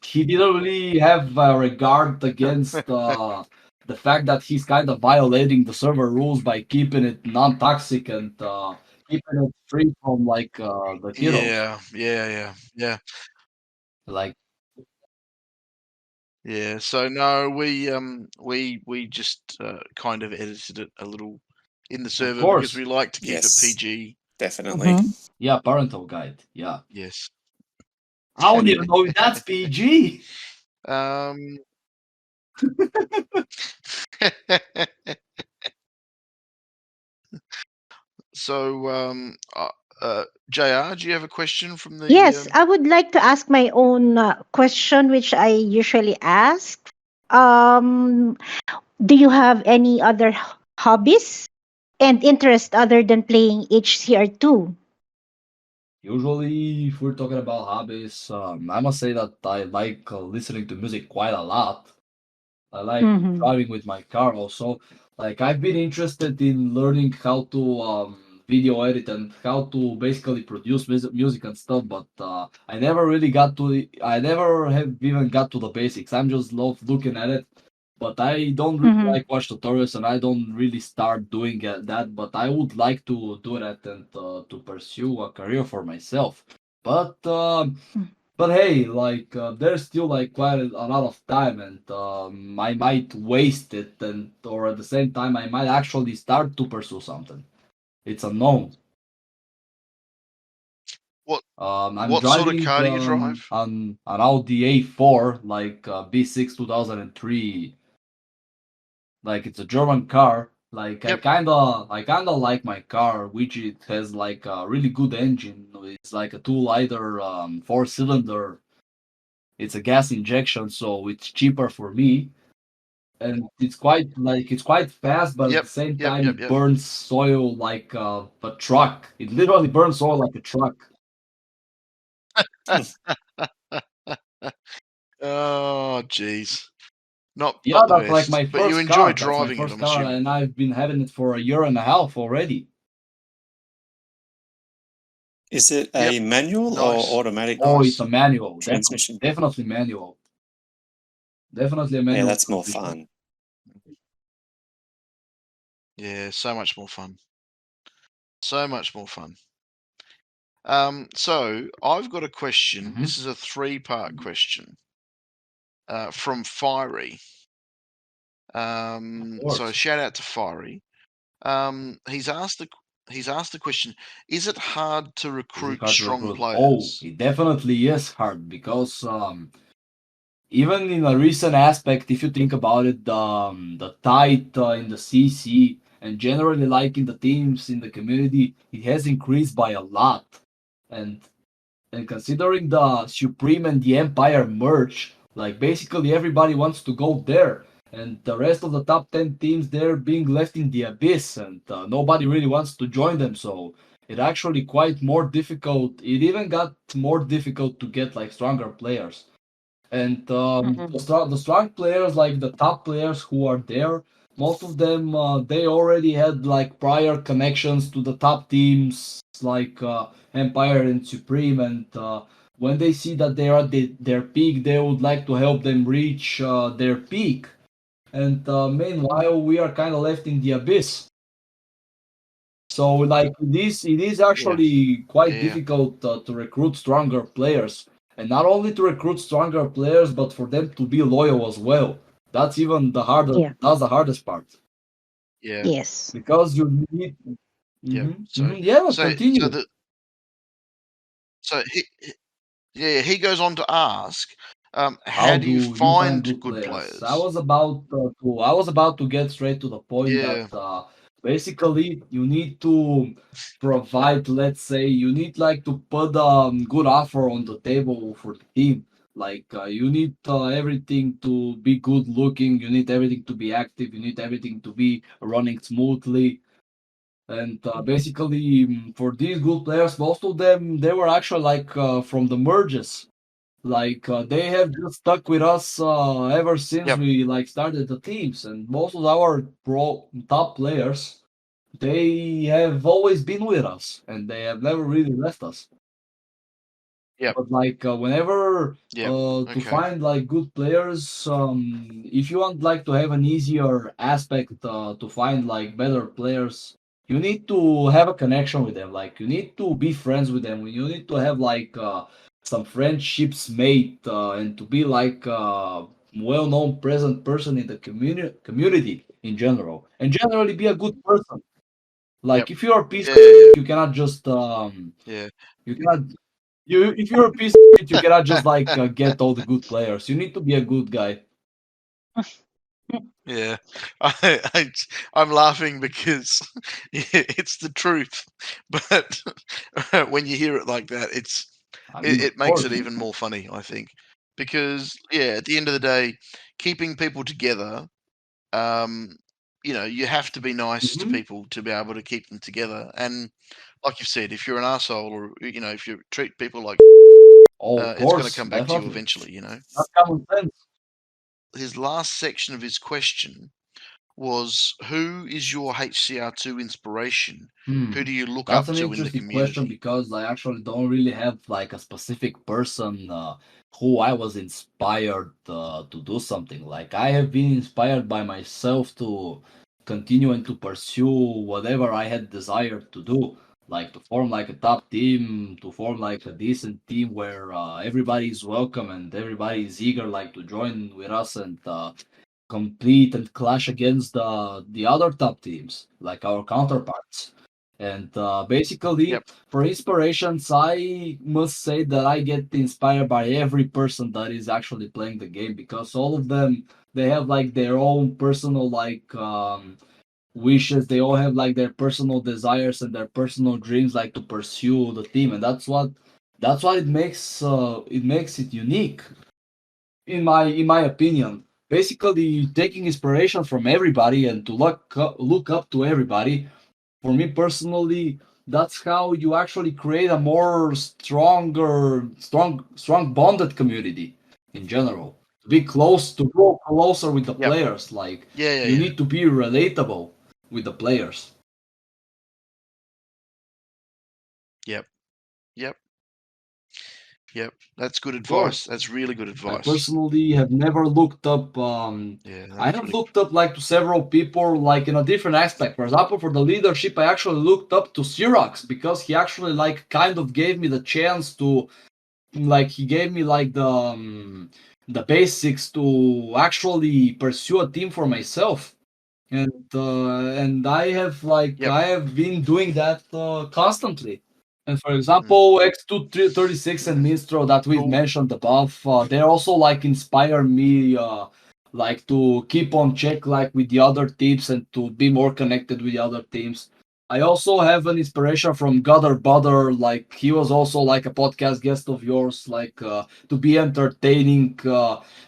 he didn't really have regard against the fact that he's kind of violating the server rules by keeping it non-toxic and keeping it free from like the heroes. yeah. Like, Yeah, so no, we just kind of edited it a little in the server because course. we like to keep it Yes, PG. definitely. Yeah, parental guide. Yeah. Yes. I don't even know if that's PG. Um. So, JR, do you have a question from the? Yes, I would like to ask my own question, which I usually ask. Um, do you have any other hobbies and interest other than playing HCR2? Usually, if we're talking about hobbies, I must say that I like listening to music quite a lot. I like Mm-hmm. driving with my car also. Like I've been interested in learning how to video edit and how to basically produce music and stuff, but I never really got to I never have even got to the basics. I'm just love looking at it, but I don't really Mm-hmm. like watch tutorials and I don't really start doing that. But I would like to do that and to pursue a career for myself. But but hey, like there's still like quite a lot of time, and I might waste it, and or at the same time, I might actually start to pursue something. It's unknown. What I'm what sort of driving car do you drive? an Audi A4, like B6 2003. Like it's a German car. Like Yep. I kinda like my car, which it has like a really good engine. It's like a 2-liter 4-cylinder. It's a gas injection, so it's cheaper for me, and it's quite fast, but at Yep. the same Yep. time Yep. it Yep. burns soil like a truck. It literally burns soil like a truck. Oh, jeez. Yeah, Not the that's like best, my but you first enjoy car. That's my driving it, first I'm car, assuming. and I've been having it for a year and a half already. Is it Yep. a manual or Nice. automatic Oh, it's Nice. a manual. transmission? Definitely manual. Definitely a Yeah, manual that's more transmission. fun. Yeah, so much more fun. So much more fun. So I've got a question. Mhm. This is a three-part question from Fiery. Of So course. shout out to Fiery. He's asked the question: is it hard to Is it recruit hard to strong recruit? Oh, players? it definitely is hard because even in a recent aspect, if you think about it, the tide in the CC and generally like in the teams in the community, it has increased by a lot. And and considering the Supreme and the Empire merge, like basically everybody wants to go there, and the rest of the top 10 teams they're being left in the abyss, and nobody really wants to join them. So it actually quite more difficult. It even got more difficult to get like stronger players. And Mm-hmm. the strong players, like the top players who are there, most of them they already had like prior connections to the top teams like Empire and Supreme, and when they see that they are at their peak, they would like to help them reach their peak. And meanwhile, we are kind of left in the abyss. So like it is Yeah, actually quite yeah, difficult to recruit stronger players, and not only to recruit stronger players, but for them to be loyal as well. That's even the harder. Yeah. That's the hardest part yeah, Yes. because you need. yeah. Yeah, So continue. the so he goes on to ask, How how do you do you find find good good players? players? I was about to get straight to the point that Yeah, basically you need to provide, let's say, you need like to put a good offer on the table for the team. Like you need everything to be good looking, you need everything to be active, you need everything to be running smoothly. And basically, for these good players, most of them they were actually like from the merges, Like they have just stuck with us ever since Yep. we like started the teams, and most of our pro top players, they have always been with us, and they have never really left us. Yep. But like whenever Yep. to Okay. find like good players, if you want like to have an easier aspect to find like better players, you need to have a connection with them. Like you need to be friends with them. You need to have like some friendships made and to be like well-known present person in the community in general, and generally be a good person. Yep. Like if you're a piece, Yeah. Yeah. you cannot just Yeah. you cannot you if you're a piece of shit, you cannot just like get all the good players. You need to be a good guy. Yeah, I'm laughing because it's the truth, but when you hear it like that, I mean, it of makes it course. even more funny, I think, because yeah, at the end of the day, keeping people together, um, you have to be nice to Hmm. people to be able to keep them together. And like you said, if you're an asshole or if you treat people like, Oh, of it's going to course, come back to you definitely. eventually. That's common sense. His last section of his question was, who is your HCR2 inspiration? Who Hmm. do you look That's up an to in the interesting question community? because I actually don't really have like a specific person who I was inspired to do something. Like I have been inspired by myself to continue and to pursue whatever I had desired to do. Like to form like a top team, to form like a decent team where everybody is welcome and everybody is eager like to join with us and compete and clash against the other top teams, like our counterparts. And basically, Yep. for inspirations, I must say that I get inspired by every person that is actually playing the game because all of them they have like their own personal like wishes. They all have like their personal desires and their personal dreams like to pursue the team, and that's what it makes it unique in my opinion. Basically, taking inspiration from everybody and to look up to everybody. For me personally, that's how you actually create a more strong bonded community in general. To be close, to grow closer with the Yep. players. Like Yeah. Yeah. you Yeah. need to be relatable with the players. Yep. Yep. Yep. That's good Of advice. course. That's really good I advice. personally have never looked up. Yeah. I That's have really. looked up like to several people like in a different aspect. For example, for the leadership, I actually looked up to Xerox because he actually like kind of gave me the chance to like he gave me like the basics to actually pursue a team for myself. And I have like Yep. I have been doing that constantly. And for Mm. example, X236 and Minstrel that we've Cool. mentioned above, they also like inspire me like to keep on check like with the other teams and to be more connected with the other teams. I also have an inspiration from Gutter Butter, like he was also like a podcast guest of yours, like to be entertaining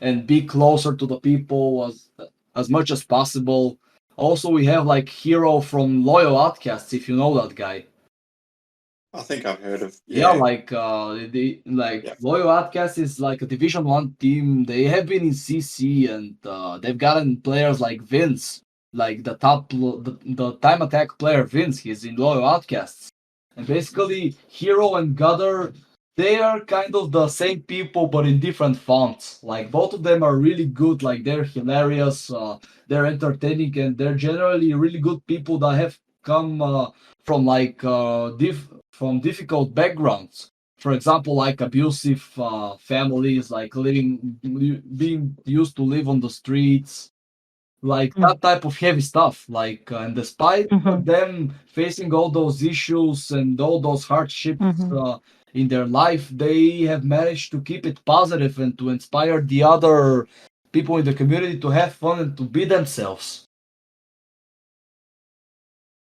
and be closer to the people as much as possible. Also, we have like Hero from Loyal Outcasts, if you know that guy. I think I've heard of. Yeah, Yeah. like like Yeah. Loyal Outcasts is like a Division One team. They have been in CC and they've gotten players like Vince, like the time attack player Vince. He's in Loyal Outcasts, and basically Hero and Gutter, they are kind of the same people but in different fonts. Like both of them are really good. Like they're hilarious, they're entertaining, and they're generally really good people that have come from like from difficult backgrounds. For example, like abusive families, like being used to live on the streets, like that type of heavy stuff. Like, and despite Mm-hmm. them facing all those issues and all those hardships Mm-hmm. in their life, they have managed to keep it positive and to inspire the other people in the community to have fun and to be themselves.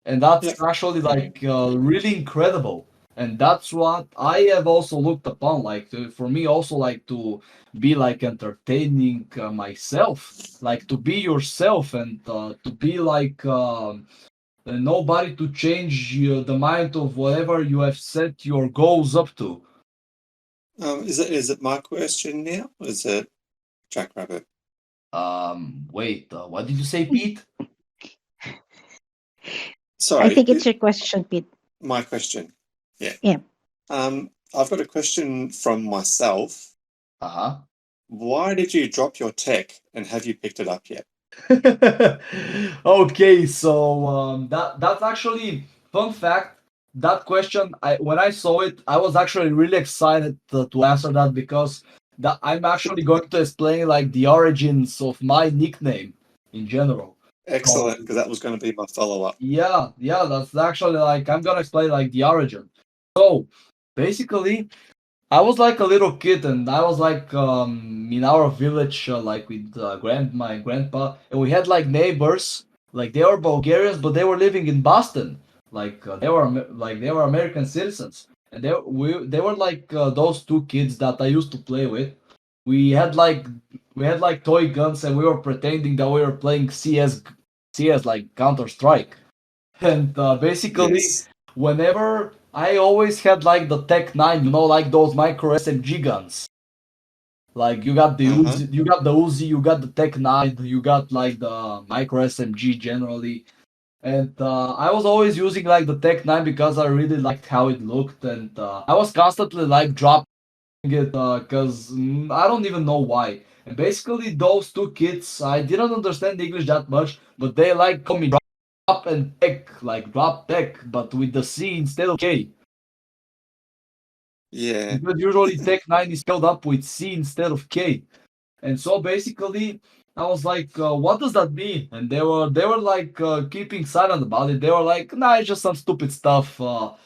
And that's Yeah. actually like really incredible, and that's what I have also looked upon, like for me also like to be like entertaining myself, like to be yourself and to be like nobody to change the mind of whatever you have set your goals up to. Is it my question now? Or is it Jackrabbit? Wait, what did you say, Pete? I Sorry, think it's your question, Pete. my question. Yeah. Yeah. I've got a question from myself. Uh-huh. Why did you drop your tech, and have you picked it up yet? Okay, so that's actually fun fact. That question, when I saw it, I was actually really excited to answer that because I'm actually going to explain like the origins of my nickname in general. So Excellent, because that was going to be my follow-up. yeah, that's actually like I'm gonna explain like the origin. So basically, I was like a little kid, and I was like in our village, like with my grandpa, and we had like neighbors, like they were Bulgarians, but they were living in Boston, like they were American citizens, and they were like those two kids that I used to play with. We had like we had like toy guns, and we were pretending that we were playing CS like Counter Strike, and basically Yes. whenever I always had like the Tech 9, like those micro SMG guns. Like Uh-huh. You got the Uzi, you got the Tech 9, you got like the micro SMG generally. And I was always using like the Tech 9 because I really liked how it looked, and I was constantly like dropping it because I don't even know why. And basically those two kids, I didn't understand English that much, but they like call me drop and tech, like Droptek, but with the C instead of K. Yeah. Because usually Tech 9 is spelled up with C instead of K. And so basically, I was like, what does that mean? And they were like keeping silent about it. They were like, nah, it's just some stupid stuff. Drop,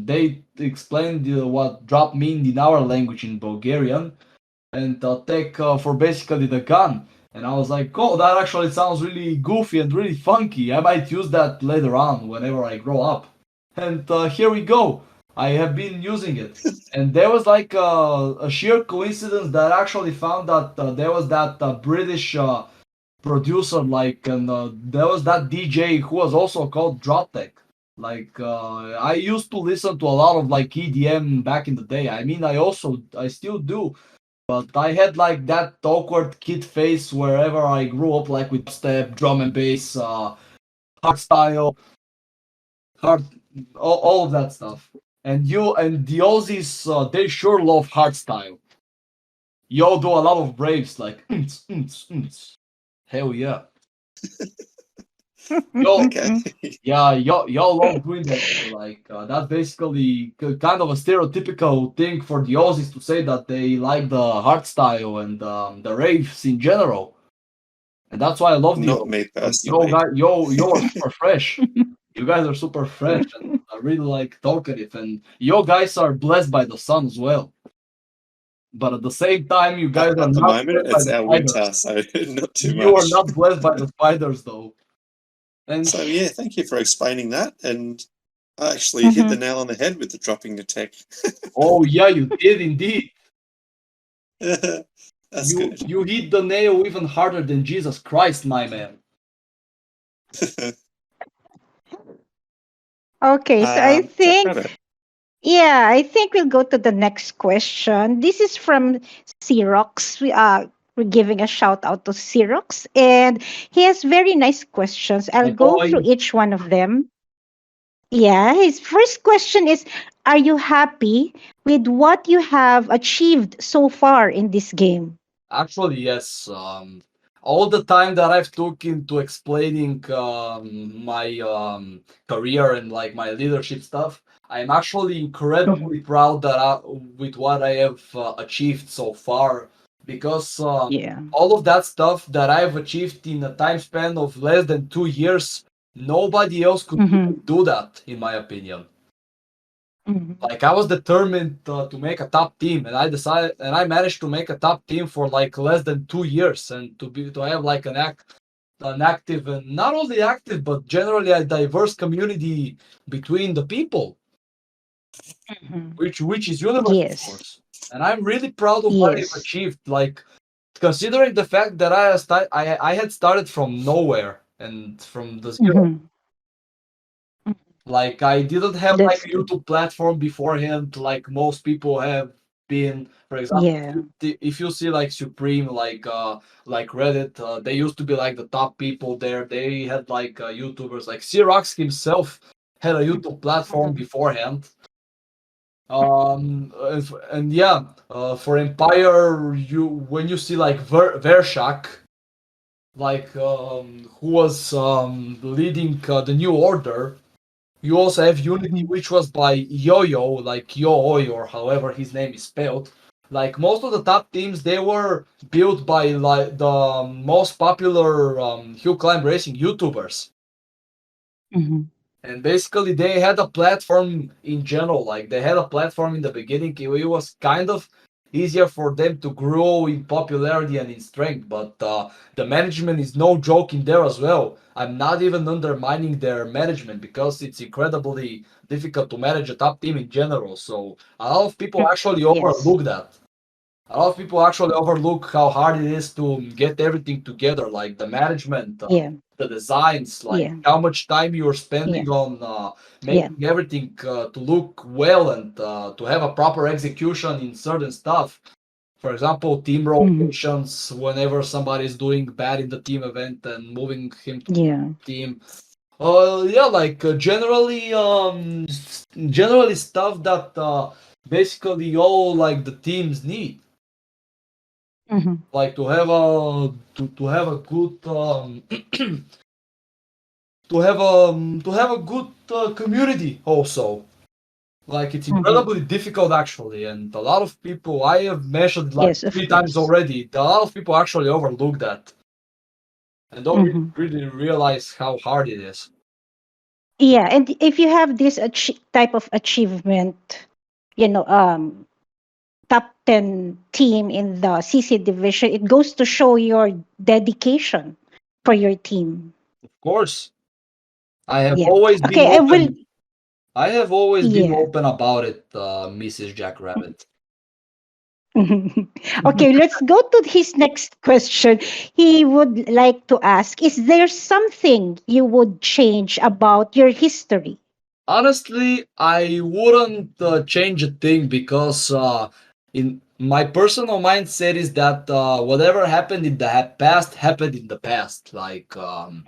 they explained what drop mean in our language in Bulgarian, and tech for basically the gun. And I was like, oh, that actually sounds really goofy and really funky. I might use that later on whenever I grow up. And here we go. I have been using it. And there was like a sheer coincidence that I actually found that there was that British producer, and there was that DJ who was also called Droptek. I used to listen to a lot of like EDM back in the day. I mean, I still do, but I had like that awkward kid face wherever I grew up, like with step, drum and bass, hardstyle, hard, all of that stuff. And the Aussies, they sure love hardstyle. Y'all do a lot of braves, like hell yeah. Y'all, Okay. yeah, y'all love doing that. That's basically kind of a stereotypical thing for the Aussies to say that they like the hardstyle and the raves in general. And that's why I love the Not Aussies. me Because personally. yo are super fresh. You guys are super fresh and are really like talkative, and you guys are blessed by the sun as well. But at the same time, you guys are At the not moment, blessed by it's the our winter, spiders. so not too You are much. not blessed by the spiders though. And So yeah, thank you for explaining that, and I actually hit the Mhm. nail on the head with the dropping the tech. oh yeah, you did indeed. That's good. You hit the nail even harder than Jesus Christ, my man. Okay, so I think, Jackrabbit. yeah, I think we'll go to the next question. This is from Xerox. We're giving a shout out to Xerox, and he has very nice questions. I'll My go through boy. each one of them. Yeah, his first question is, are you happy with what you have achieved so far in this game? Actually, yes. All the time that I've took into explaining my career and like my leadership stuff, I'm actually Mhm. incredibly proud with what I have achieved so far, because Yeah. all of that stuff that I've achieved in a time span of less than 2 years, nobody else could Mm-hmm. even do that, in my opinion. Mm-hmm. Like I was determined to make a top team, and I managed to make a top team for like less than 2 years, and to have like an active, and not only active but generally a diverse community between the people, Mm-hmm. which is universal, of Yes. course. And I'm really proud of what I've Yes. achieved. Like considering the fact that I had started from nowhere and from the zero. Mm-hmm. Like I didn't have like That's a good. YouTube platform beforehand, like most people have been. For example, Yeah. if you see like Supreme, like Reddit, they used to be like the top people there. They had like YouTubers like Xerox himself had a YouTube platform Mhm. beforehand. And yeah, for Empire, you when you see like Vershak, like who was leading the New Order. You also have Unity, Mhm. which was by Yo-Yo, like Yo-Oi, or however his name is spelled. Like most of the top teams, they were built by like the most popular hill climb racing YouTubers. Mhm. And basically, they had a platform in general. Like they had a platform in the beginning. It was kind of easier for them to grow in popularity and in strength. But the management is no joke in there as well. I'm not even undermining their management because it's incredibly difficult to manage a top team in general. So a lot of people actually Yes. overlook that. A lot of people actually overlook how hard it is to get everything together, like the management, Yeah. the designs, like Yeah. how much time you're Yeah. spending on Yeah. making everything to look well and to have a proper execution in certain stuff. For example, team Mhm. rotations whenever somebody is doing bad in the team event and moving him to Yeah. the team. Yeah, like generally stuff that basically all like the teams need Mhm. like to have a good to have a good community also. Like it's Mhm. incredibly difficult actually, and a lot of people I have mentioned it like Yes, of 3 times course. already. A lot of people actually overlook that and don't Mhm. really realize how hard it is. Yeah, and if you have this type of achievement, you know, top 10 team in the CC division, it goes to show your dedication for your team. Of course, I have Yeah. always been Okay, I will. open. I have always been Yeah. open about it, Mrs. Jackrabbit. Okay, let's go to his next question. He would like to ask, is there something you would change about your history? Honestly, I wouldn't change a thing because in my personal mindset is that whatever happened in the past happened in the past. Like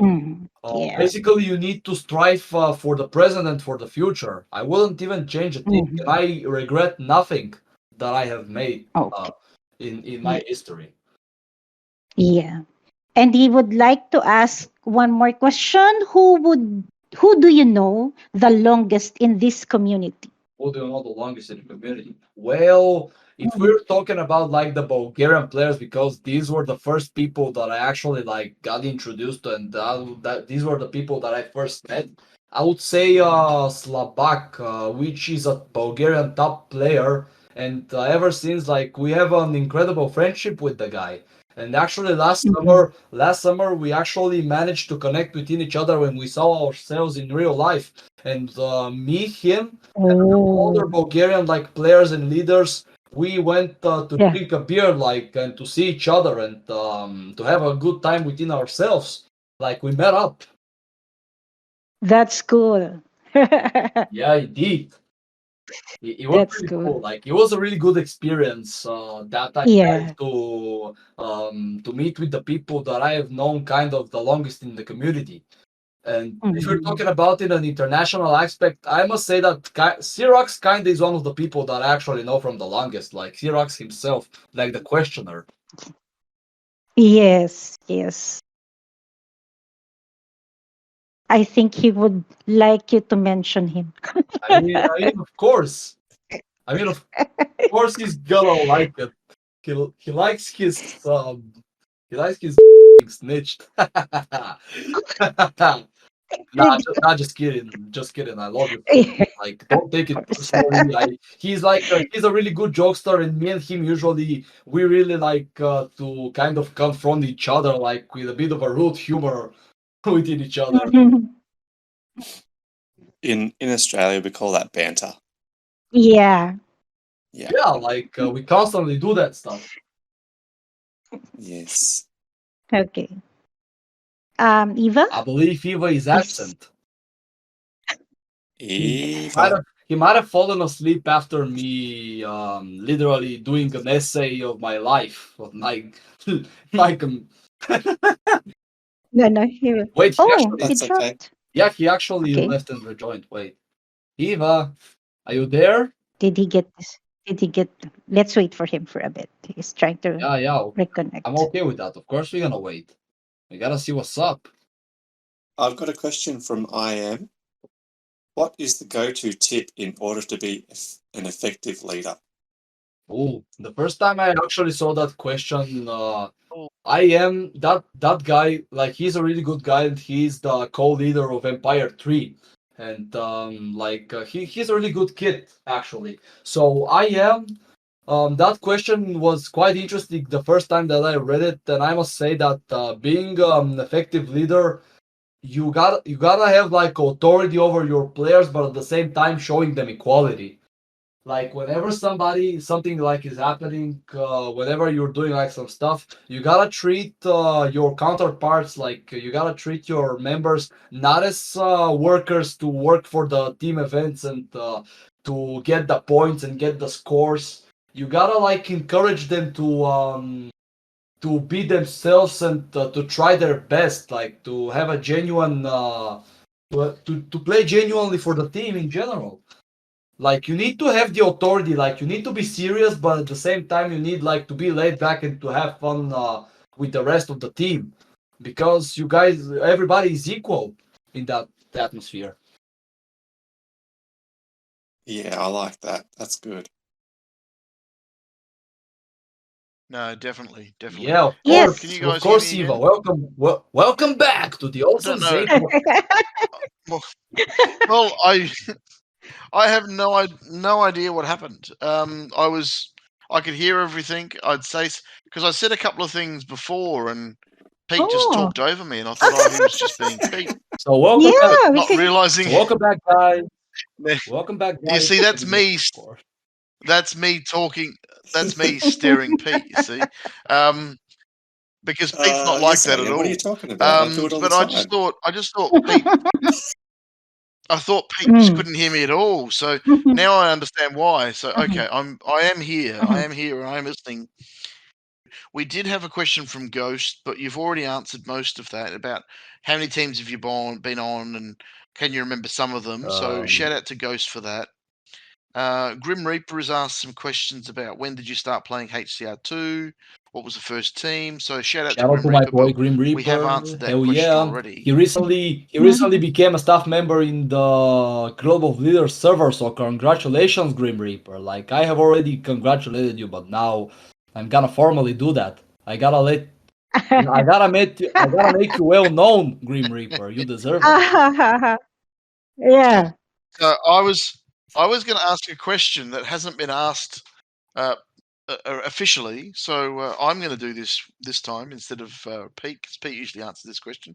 Mm, yeah. basically, you need to strive for the present and for the future. I wouldn't even change a thing, and Mhm. I regret nothing that I have made Okay. in my Yeah. history. Yeah. And he would like to ask one more question. Who do you know the longest in this community? Who do you know the longest in the community? Well, if Mhm. we're talking about like the Bulgarian players, because these were the first people that I actually like got introduced to, and that these were the people that I first met. I would say Slabak, which is a Bulgarian top player, and ever since like we have an incredible friendship with the guy. And actually, Mhm. last summer we actually managed to connect within each other when we saw ourselves in real life. And me, him, other Oh, Bulgarian like players and leaders, we went to yeah. drink a beer like and to see each other and to have a good time within ourselves. Like we met up. That's cool. Yeah, indeed. It was That's really cool. cool. Like it was a really good experience that I Yeah. had to meet with the people that I have known kind of the longest in the community. And if you're Mhm. talking about in an international aspect, I must say that Xerox kind of is one of the people that I actually know from the longest. Like Xerox himself, like the questioner. Yes, yes. I think he would like you to mention him. Of course. Of course, he's gonna like it. He likes he likes his snitched. Nah, just kidding. I love you. Yeah, Like, don't take of it course. personally. He's a really good jokester, and me and him usually we really like to kind of confront each other, like with a bit of a rude humor within each other. In Australia, we call that banter. Yeah. Yeah. Yeah, like we constantly do that stuff. Yes. Okay. Eva I believe Eva is is absent. Eva. He might have fallen asleep after me literally doing an essay of my life. Of my No, no. wait, Oh, he That's okay. dropped. he actually Okay. left and rejoined. Wait. Eva, are you there? Did he get this? Did he get? Let's wait for him for a bit. He's trying to Yeah. I'm reconnect. okay with that. Of course we're gonna wait. We gotta see what's up. I've got a question from IM. What is the go-to tip in order to be an effective leader? Oh, the first time I actually saw that question, Oh. I am that guy. Like he's a really good guy, and he's the co-leader of Empire 3, and he's a really good kid actually. So I am. That question was quite interesting the first time that I read it, and I must say that being an effective leader, you gotta have like authority over your players, but at the same time showing them equality. Like whenever something like is happening, whenever you're doing like some stuff, you gotta treat your counterparts like you gotta treat your members not as workers to work for the team events and to get the points and get the scores. You gotta like encourage them to be themselves and to try their best, like to have a genuine to play genuinely for the team in general. Like you need to have the authority, like you need to be serious, but at the same time you need like to be laid back and to have fun with the rest of the team, because you guys, everybody is equal in that atmosphere. Yeah, I like that. That's good. No, definitely. Yeah, of Yes. course, Can you of guys course, hear me Eva. again? Welcome back to the I don't AUSNZ. know. Well, I have no idea what happened. I could hear everything. I'd say because I said a couple of things before, and Pete just Oh. talked over me, and I thought he was just being Pete, So welcome back. Yeah, we not could. realizing. So welcome back, guys. Welcome back, guys. You see, that's to the me. of course. That's me talking. That's me staring Pete. You see, because Pete's not like Yes, that I at am. What are you all. talking about? I do it all the But I time. just thought Pete. I thought Pete just Mm. couldn't hear me at all. So now I understand why. So okay, I am here. I am here, and I am listening. We did have a question from Ghost, but you've already answered most of that about how many teams have you been on, and can you remember some of them? So shout out to Ghost for that. Grim Reaper has asked some questions about when did you start playing HCR2? What was the first team? So shout out to Shout out Grim to my Reaper, boy but Grim we have Reaper. answered that Hell question yeah. already. He recently became a staff member in the Club of Leaders server, so congratulations, Grim Reaper. Like I have already congratulated you, but now I'm gonna formally do that. I gotta make you well known, Grim Reaper. You deserve it. Yeah. So I was going to ask a question that hasn't been asked officially. So I'm going to do this time instead of Pete, because Pete usually answers this question.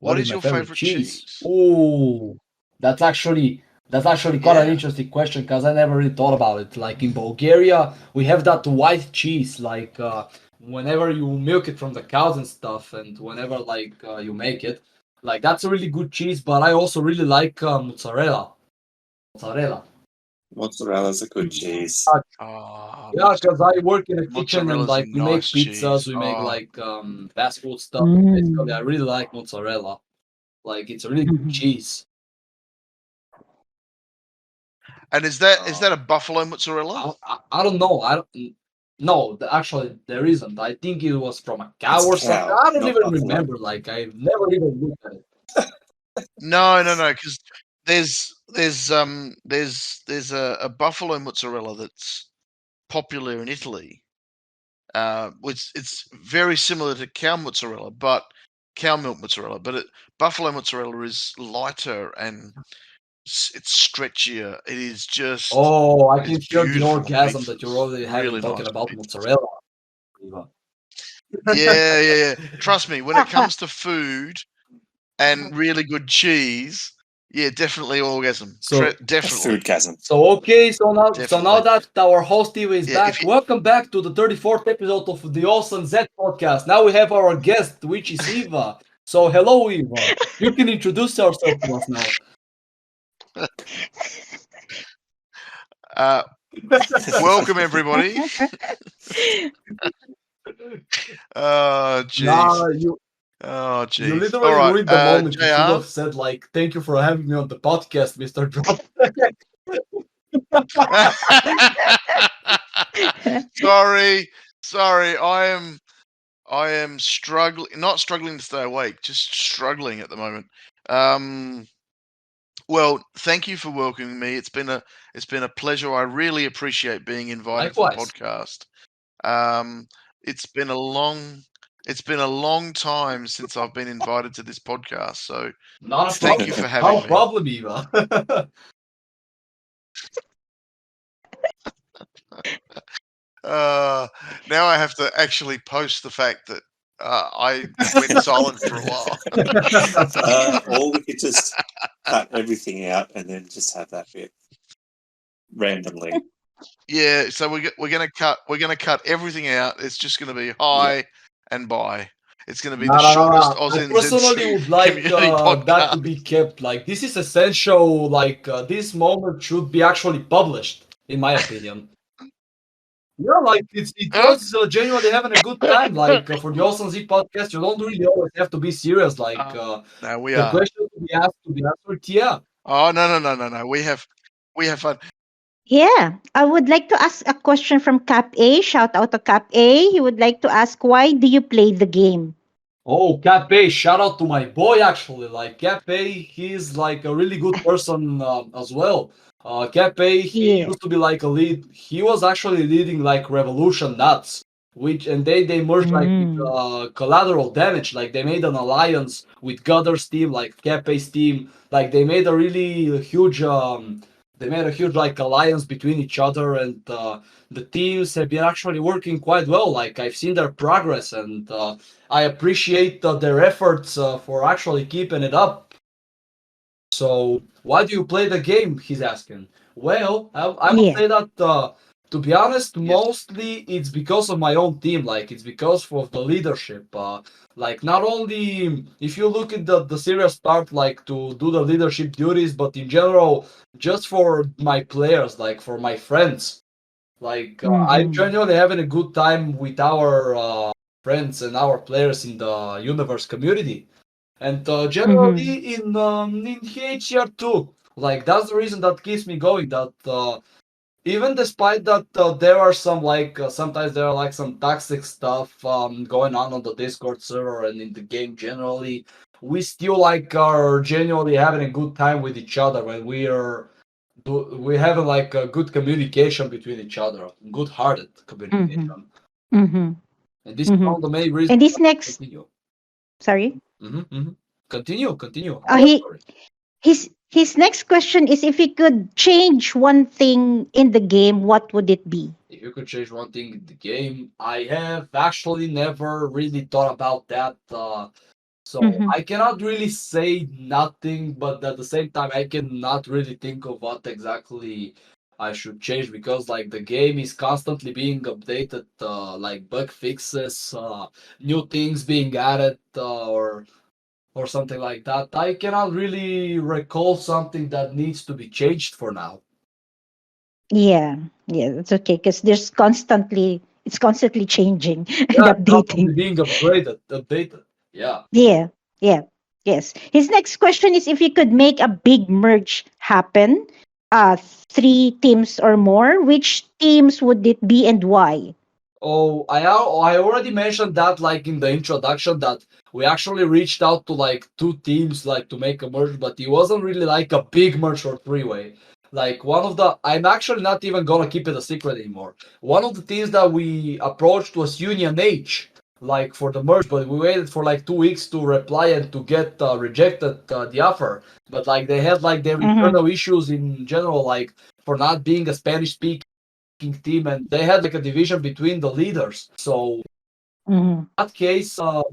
What is my your favorite favorite cheese? cheese? Oh, that's actually quite an Yeah. interesting question because I never really thought about it. Like in Bulgaria, we have that white cheese. Like whenever you milk it from the cows and stuff, and whenever like you make it, like that's a really good cheese. But I also really like mozzarella. Mozzarella. Mozzarella's a good cheese. Ah, Yeah, because I work in a kitchen and mozzarella's a like we make nice pizzas, cheese. we make Oh, like fast food stuff. Basically, I Mm. really like mozzarella. Like it's a really good Mhm. cheese. and is that a buffalo mozzarella? I don't know. No, actually there isn't. I think it was from a cow It's a or something. cow, I don't not even buffalo. remember. Like I've never even looked at it. No, because there's a buffalo mozzarella that's popular in Italy. Which it's very similar to cow mozzarella, but cow milk mozzarella. But buffalo mozzarella is lighter and it's stretchier. It is just Oh, I it's can hear the beautiful on orgasm that you're pizzas. already having Really talking nice about pizzas. mozzarella. Eva. Yeah. Trust me, when it comes to food and really good cheese, yeah, definitely orgasm. So Definitely, Foodgasm. so okay, so now definitely. that our host Eva is Yeah, back, welcome back to the 34th episode of the AUSNZ podcast. Now we have our guest, which is Eva. So hello, Eva. You can introduce yourself to us now. Welcome, everybody. Oh, jeez. Nah, you jeez. All literally right, ruined the moment. You should JR. have said like, "Thank you for having me on the podcast, Mr. Drop." Sorry. I am not struggling to stay awake, just struggling at the moment. Well, thank you for welcoming me. It's been a pleasure. I really appreciate being invited to the Likewise. podcast. It's been a long time since I've been invited to this podcast. So Not a thank problem. you for Not having a me. problem, Eva. Now I have to actually post the fact that I went silent for a while. Or we could just cut everything out and then just have that bit randomly. Yeah, so we're gonna cut everything out. It's just gonna be hi and bye. It's gonna be the shortest I AUSNZ personally would like community that to podcast. be kept. Like, this is essential. Like, this moment should be actually published, in my opinion. Yeah, like it was genuinely having a good time. Like, for the Awesome Z podcast, you don't really always have to be serious. Like, No, we the are. question to be asked to be answered. Yeah. Oh no. We have fun. Yeah, I would like to ask a question from Cap A. Shout out to Cap A. He would like to ask, why do you play the game? Oh, Cape, shout out to my boy actually. Like Cape, he's like a really good person as well. Cape, he Yeah. used to be like a lead. He was actually leading like Revolution Nuts, which and they merged like with Mm. Collateral Damage. Like they made an alliance with Gutter's team, like Cape's team. Like they made a really huge like alliance between each other, and the teams have been actually working quite well. Like I've seen their progress, and I appreciate their efforts for actually keeping it up. So, why do you play the game? He's asking. Well, I will Yeah. say that to be honest, Yes. mostly it's because of my own team. Like it's because of the leadership. Like not only if you look at the serious part, like to do the leadership duties, but in general, just for my players, like for my friends. Like I'm Mm-hmm. genuinely having a good time with our friends and our players in the universe community, and Mm-hmm. generally in HCR too. Like that's the reason that keeps me going. That even despite that there are some like sometimes there are like some toxic stuff going on the Discord server and in the game generally, we still like are genuinely having a good time with each other when we have like a good communication between each other, good-hearted Mm-hmm. communication, Mm-hmm. and this is Mm-hmm. one of the main reasons. And this why I next, continue. sorry, Continue. uh, Our he story. his next question is, if he could change one thing in the game, what would it be? If you could change one thing in the game, I have actually never really thought about that. So Mm-hmm. I cannot really say nothing, but at the same time, I cannot really think of what exactly I should change because like the game is constantly being updated, like bug fixes, new things being added, or something like that. I cannot really recall something that needs to be changed for now. Yeah, yeah, that's okay, because it's constantly changing and Yeah, it's constantly updating. being updated. Yeah. Yeah, yeah, yes. His next question is, if you could make a big merge happen, uh, three teams or more, which teams would it be and why? Oh, I already mentioned that like in the introduction that we actually reached out to like two teams like to make a merge, but it wasn't really like a big merge or three-way. Like one of the I'm actually not even gonna keep it a secret anymore. One of the teams that we approached was Union H, like for the merge, but we waited for like 2 weeks to reply and to get rejected the offer. But like they had like their Mm-hmm. internal issues in general, like for not being a Spanish speaking team, and they had like a division between the leaders. So Mm-hmm. in that case, the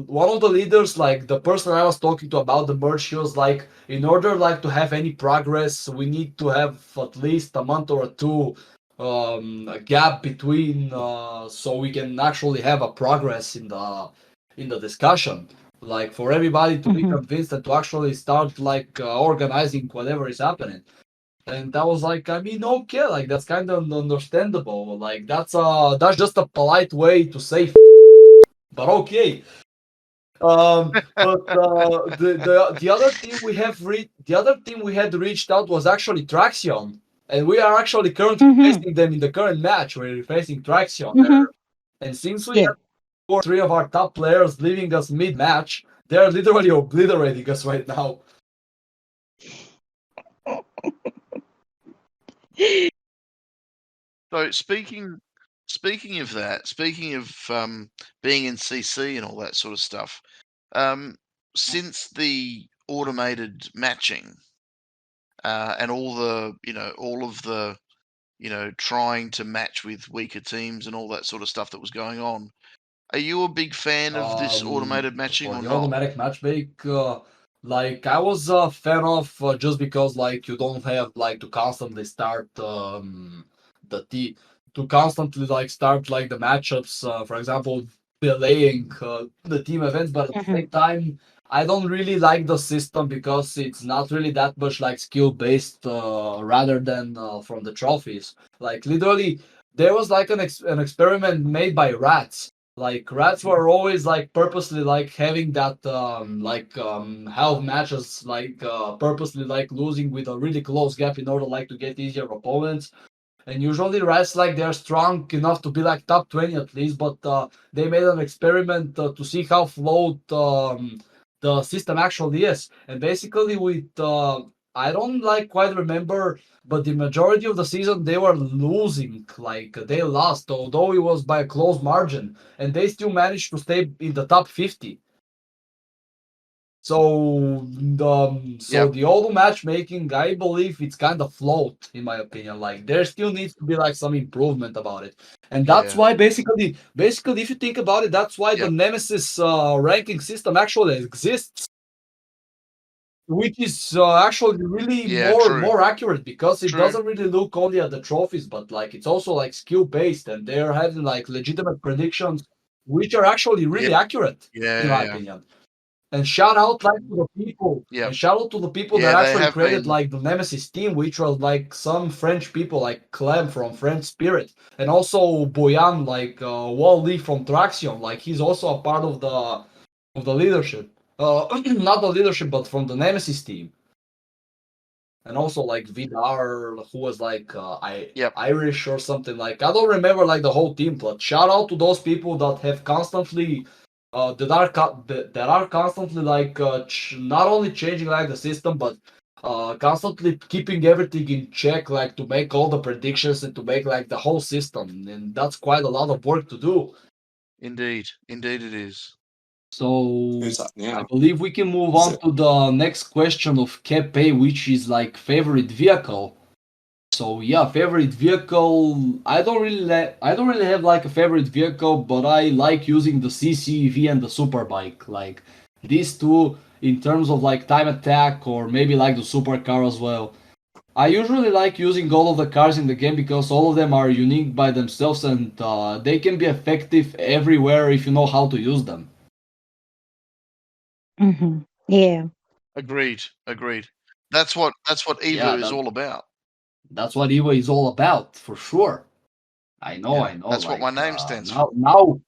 one of the leaders, like the person I was talking to about the merge, she was like, in order like to have any progress, we need to have at least a month or two a gap between, so we can actually have a progress in the discussion. like for everybody to be Mhm. convinced and to actually start like organizing whatever is happening. And I was like, I mean, okay, like that's kind of understandable. Like that's just a polite way to say, but okay. But the other team the other team we had reached out was actually Traxion, and we are actually currently Mhm. facing them in the current match. We're facing Traxion there, Mhm. and since we Yeah. have three of our top players leaving us mid match, they are literally obliterating us right now. So speaking of that, speaking of being in CC and all that sort of stuff, since the automated matching and all of the trying to match with weaker teams and all that sort of stuff that was going on, are you a big fan of this automated matching For or the not? automatic matchmake, like I was a fan of just because like you don't have like to constantly start the t to constantly like start like the matchups. For example, delaying the team events, but at the Mhm. same time, I don't really like the system because it's not really that much like skill based rather than from the trophies. Like literally, there was like an experiment made by rats, like rats were always like purposely like having that health matches like purposely like losing with a really close gap in order like to get easier opponents. And usually rats like they're strong enough to be like top 20 at least, but they made an experiment to see how flawed the system actually is. And basically with I don't like quite remember, but the majority of the season they were losing, like they lost, although it was by a close margin, and they still managed to stay in the top 50. So Yep. the auto matchmaking, I believe it's kind of flawed in my opinion. Like there still needs to be like some improvement about it, and that's Yeah. why basically, if you think about it, that's why the Yep. Nemesis ranking system actually exists, which is actually really Yeah. more True. more accurate because it True. doesn't really look only at the trophies, but like it's also like skill based, and they're having like legitimate predictions, which are actually Yeah. really accurate in Yeah. my Yeah. opinion. And shout out like to the people, Yep. and shout out to the people Yeah. that They actually have created been. like the Nemesis team, which was like some French people like Clem from French Spirit, and also Boyan like Wally from Traxion. Like he's also a part of the leadership. Not the leadership, but from the Nemesis team. And also like Vidar, who was like Yep. Irish or something. Like I don't remember like the whole team, but shout out to those people that have constantly that are constantly like not only changing like the system, but constantly keeping everything in check, like to make all the predictions and to make like the whole system, and that's quite a lot of work to do. Indeed. Indeed, it is. So Who's up I now? believe we can move Is on it? to the next question of Kepe, which is like favorite vehicle. So yeah, favorite vehicle. I don't really have like a favorite vehicle, but I like using the CCEV and the Superbike. Like these two in terms of like time attack or maybe like the supercar as well. I usually like using all of the cars in the game because all of them are unique by themselves and they can be effective everywhere if you know how to use them. Mhm. Yeah. Agreed. Agreed. That's what Yeah, Evo is all about. that's what EVO is all about for sure. Yeah. I know. That's what my Like name stands for. now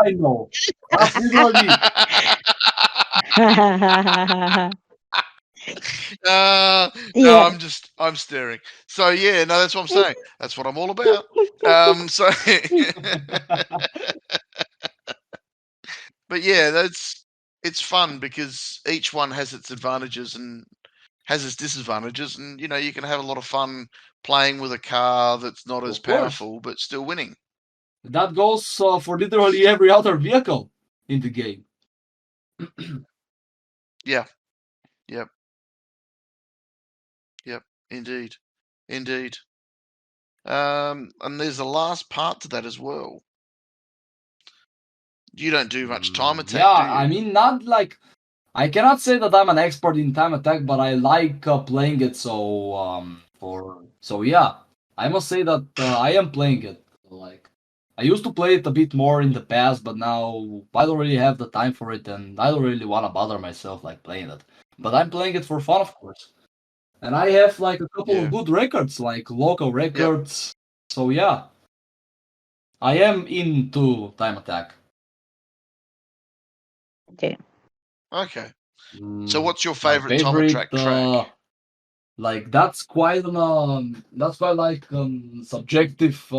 I know. That's literally No, Yeah. I'm staring. So yeah, no, that's what I'm saying. That's what I'm all about. So, but yeah, it's fun because each one has its advantages and has its disadvantages, and you can have a lot of fun playing with a car that's not as of course. powerful but still winning. That goes for literally every other vehicle in the game. Yeah. Yep. Yep. Indeed. Indeed. And there's a last part to that as well. You don't do much time Yeah, attack, do I you? mean, not like I cannot say that I'm an expert in time attack, but I like playing it. So yeah, I must say that I am playing it. Like I used to play it a bit more in the past, but now I don't really have the time for it, and I don't really want to bother myself like playing it. But I'm playing it for fun, of course. And I have like a couple of Yeah. good records, like local records. So yeah, I am into time attack. Okay. Okay. So what's your My favorite time favorite, attack track? like that's quite like subjective,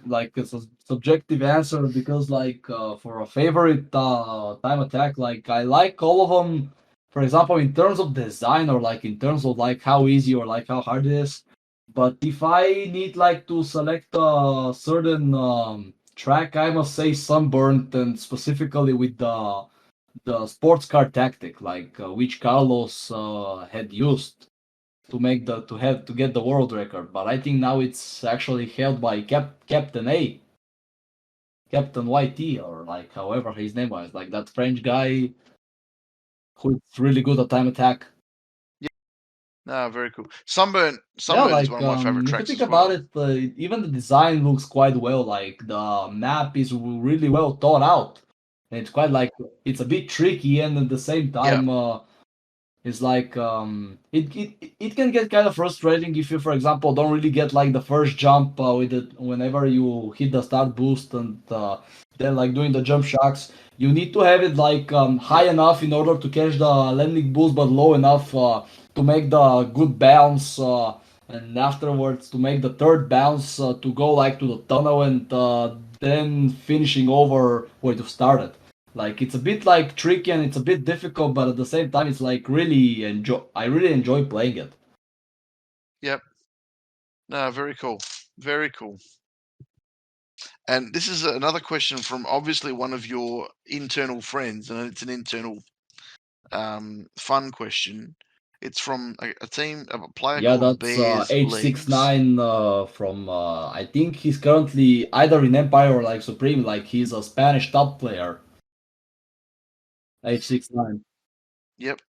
like it's a subjective answer because like for a favorite time attack, like I like all of them. For example, in terms of design or like in terms of like how easy or like how hard it is. But if I need like to select a certain track, I must say Sunburnt, and specifically with the sports car tactic, like which Carlos had used to make the to have to get the world record. But I think now it's actually held by Captain A, Captain YT, or like however his name was, like that French guy who's really good at time attack. No, very cool. Sunburn Yeah, is like one of my favorite if you tracks think as about well. it, even the design looks quite well. Like the map is really well thought out. And it's quite like it's a bit tricky, and at the same Yeah. time, it's like it can get kind of frustrating if you, for example, don't really get like the first jump with it whenever you hit the start boost, and then like doing the jump shocks. You need to have it like high Yep. enough in order to catch the landing boost, but low enough to make the good bounce. And afterwards to make the third bounce to go like to the tunnel, and then finishing over where you started. Like it's a bit like tricky and it's a bit difficult, but at the same time, it's like really enjoy. I really enjoy playing it. Yep. No, very cool. Very cool. And this is another question from obviously one of your internal friends, and it's an internal fun question. It's from a team of a player Yeah, called that's Bears Legs. H69 from I think he's currently either in Empire or like Supreme. Like he's a Spanish top player. H69. Yep.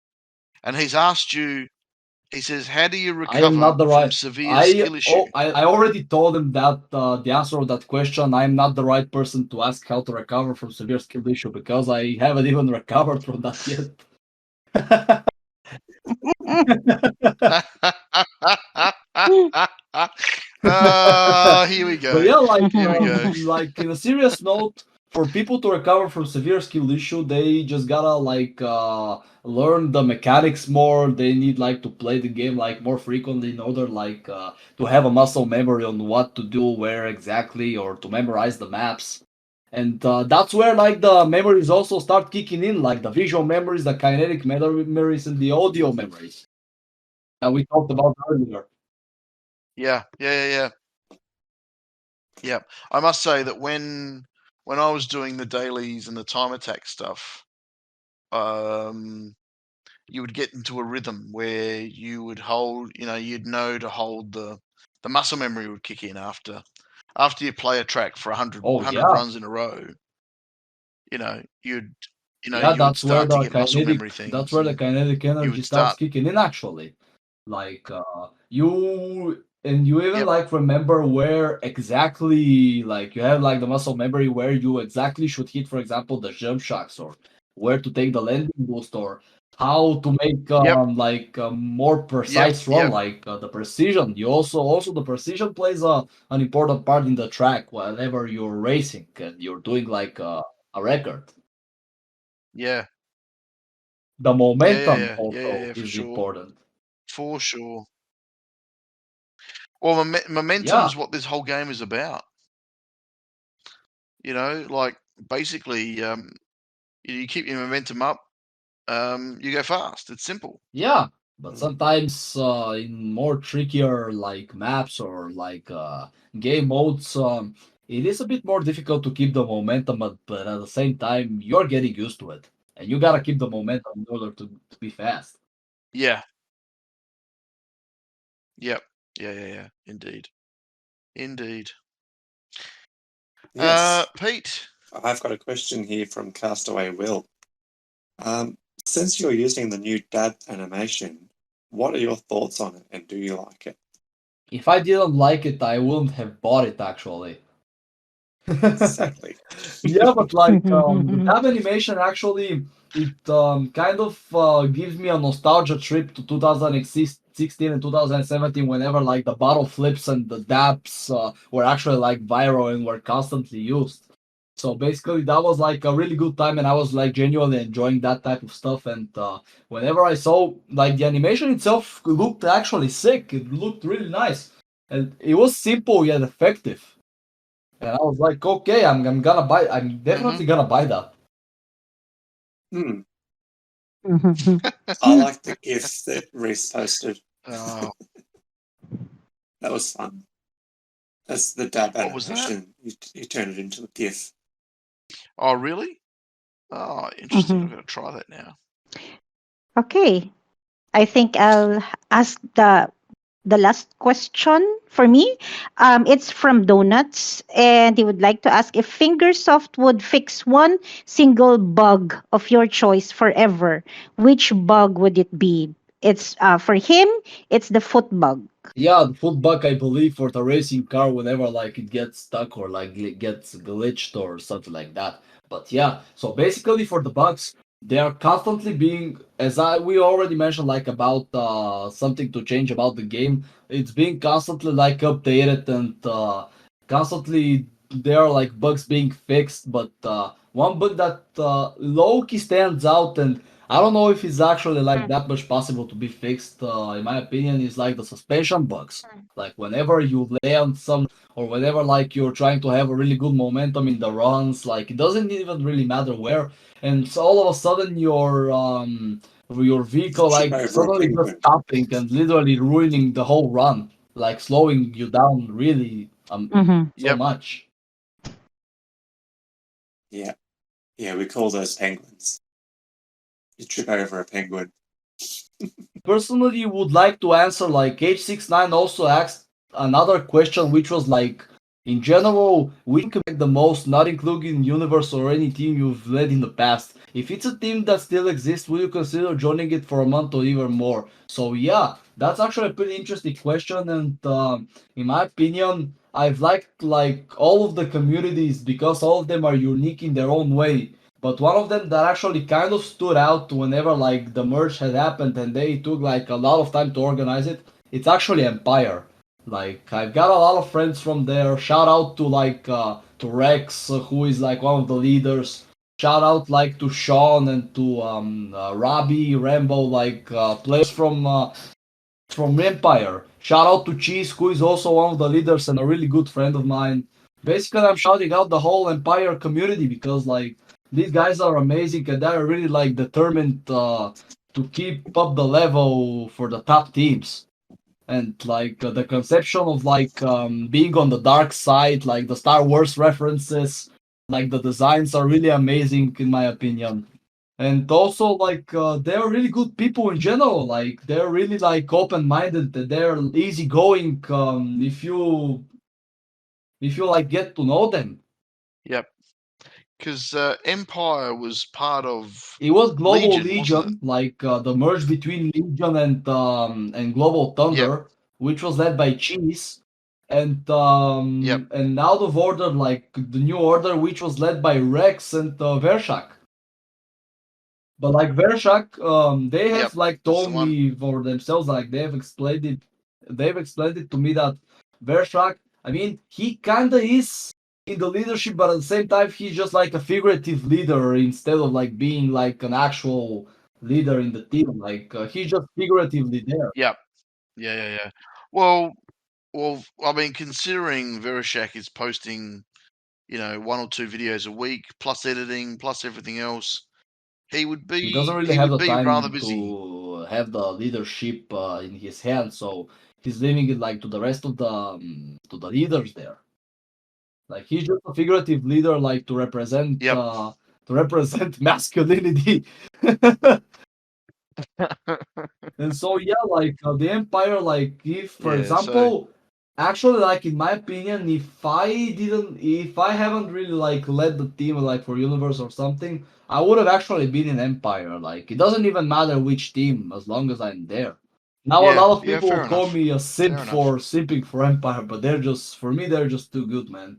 And he's asked you, he says, how do you I am recover not the from right. severe skill issue? I already told him that the answer of that question. I am not the right person to ask how to recover from severe skill issue because I haven't even recovered from that yet. Here we But go. yeah, like Here we go. like in a serious note, for people to recover from severe skill issue, they just gotta like learn the mechanics more. They need like to play the game like more frequently in order like to have a muscle memory on what to do where exactly, or to memorize the maps. And that's where like the memories also start kicking in, like the visual memories, the kinetic memories, and the audio memories that we talked about earlier. Yeah. I must say that when I was doing the dailies and the time attack stuff, you would get into a rhythm where you would hold, you'd know to hold the muscle memory would kick in after you play a track for 100, Oh 100 yeah, runs in a row. You know, you'd yeah, you would start to get muscle memory that's things, where the and kinetic you energy would starts start. kicking in actually. Like you even Yep, like remember where exactly, like you have like the muscle memory where you exactly should hit, for example, the jump shocks, or where to take the landing boost, or how to make yep, like a more yep, precise run, yep, like the precision. You also the precision plays an important part in the track whenever you're racing and you're doing like a record. yeah, The momentum yeah, also for is sure, important. for sure. Well, Yeah, momentum's what this whole game is about. Like basically, you keep your momentum up, you go fast. It's simple. yeah. But sometimes in more trickier like maps or like game modes, it is a bit more difficult to keep the momentum, but at the same time, you're getting used to it. And you gotta keep the momentum in order to be fast. Yeah, yep, yeah. Indeed, indeed. Yes, Pete. I've got a question here from Castaway Will. Since you're using the new dab animation, what are your thoughts on it, and do you like it? If I didn't like it, I wouldn't have bought it actually. Exactly. Yeah, but like the tab animation actually it kind of gives me a nostalgia trip to 2016 and 2017 whenever like the bottle flips and the dabs were actually like viral and were constantly used. So basically that was like a really good time and I was like genuinely enjoying that type of stuff and whenever I saw like the animation itself looked actually sick. It looked really nice. And it was simple yet effective. And I was like, okay, I'm gonna buy. I'm definitely gonna buy that. Hmm. I like the GIF that Reese posted. Oh, That was fun. That's the dab what was that? animation. You turn it into a GIF. Oh, really? Oh, interesting. I'm going to try that now. Okay. I think I'll ask the last question for me. It's from Donuts, and he would like to ask if Fingersoft would fix one single bug of your choice forever. Which bug would it be? It's for him. It's the foot bug. Yeah, the foot bug, I believe, for the racing car whenever like it gets stuck or like it gets glitched or something like that. But yeah, so basically for the bugs, they are constantly being, as we already mentioned, like about something to change about the game. It's being constantly like updated and constantly there are like bugs being fixed. But one bug that low key stands out and I don't know if it's actually like that much possible to be fixed. In my opinion, is like the suspension bugs. Like whenever you land some, or whenever like you're trying to have a really good momentum in the runs, like it doesn't even really matter where, and so all of a sudden your vehicle Trip like over a suddenly just penguin. stopping and literally ruining the whole run, like slowing you down really Mm-hmm. so Yep. much. Yeah. Yeah, we call those penguins. You trip over a penguin. Personally would like to answer like H69 also asked another question which was like in general which can make the most not including universe or any team you've led in the past. If it's a team that still exists, will you consider joining it for a month or even more? So yeah, that's actually a pretty interesting question and in my opinion I've liked like all of the communities because all of them are unique in their own way. But one of them that actually kind of stood out whenever like the merge had happened and they took like a lot of time to organize it, it's actually Empire. Like I've got a lot of friends from there. Shout out to like to Rex, who is like one of the leaders. Shout out like to Sean and to Robbie, Rambo, like players from Empire. Shout out to Cheese, who is also one of the leaders and a really good friend of mine. Basically, I'm shouting out the whole Empire community because like these guys are amazing and they're really like determined to keep up the level for the top teams. And like the conception of like being on the dark side, like the Star Wars references, like the designs are really amazing in my opinion and also like they're really good people in general like they're really like open-minded they're easygoing if you like get to know them. Yep. Because Empire was part of It was Global Legion, wasn't it? Legion like the merge between Legion and Global Yep. Thunder which was led by Cheese Yep. and Out of Order like the New Order which was led by Rex and Vershak. But like Vershak, they Yep. have like That's the told one. me for themselves, like they've explained it to me that Vershak, I mean, he kinda is in the leadership, but at the same time, he's just like a figurative leader instead of like being like an actual leader in the team. Like he's just figuratively there. Yep. Yeah. Well, I mean, considering Vereshak is posting, one or two videos a week, plus editing, plus everything else, he would He doesn't be really he have would the be rather time busy. to have the leadership in his hands, so he's leaving it like to the rest of to the leaders there. Like he's just a figurative leader, like Yep. to represent masculinity. And so yeah, like the Empire, like if for Yeah. So example, actually, like in my opinion, if I haven't really like led the team like for Universe or something, I would have actually been in Empire. Like it doesn't even matter which team as long as I'm there. Now a yeah, lot of yeah. people Fair will call enough. me a simp Fair enough. for simping for Empire, but they're just for me they're just too good, man.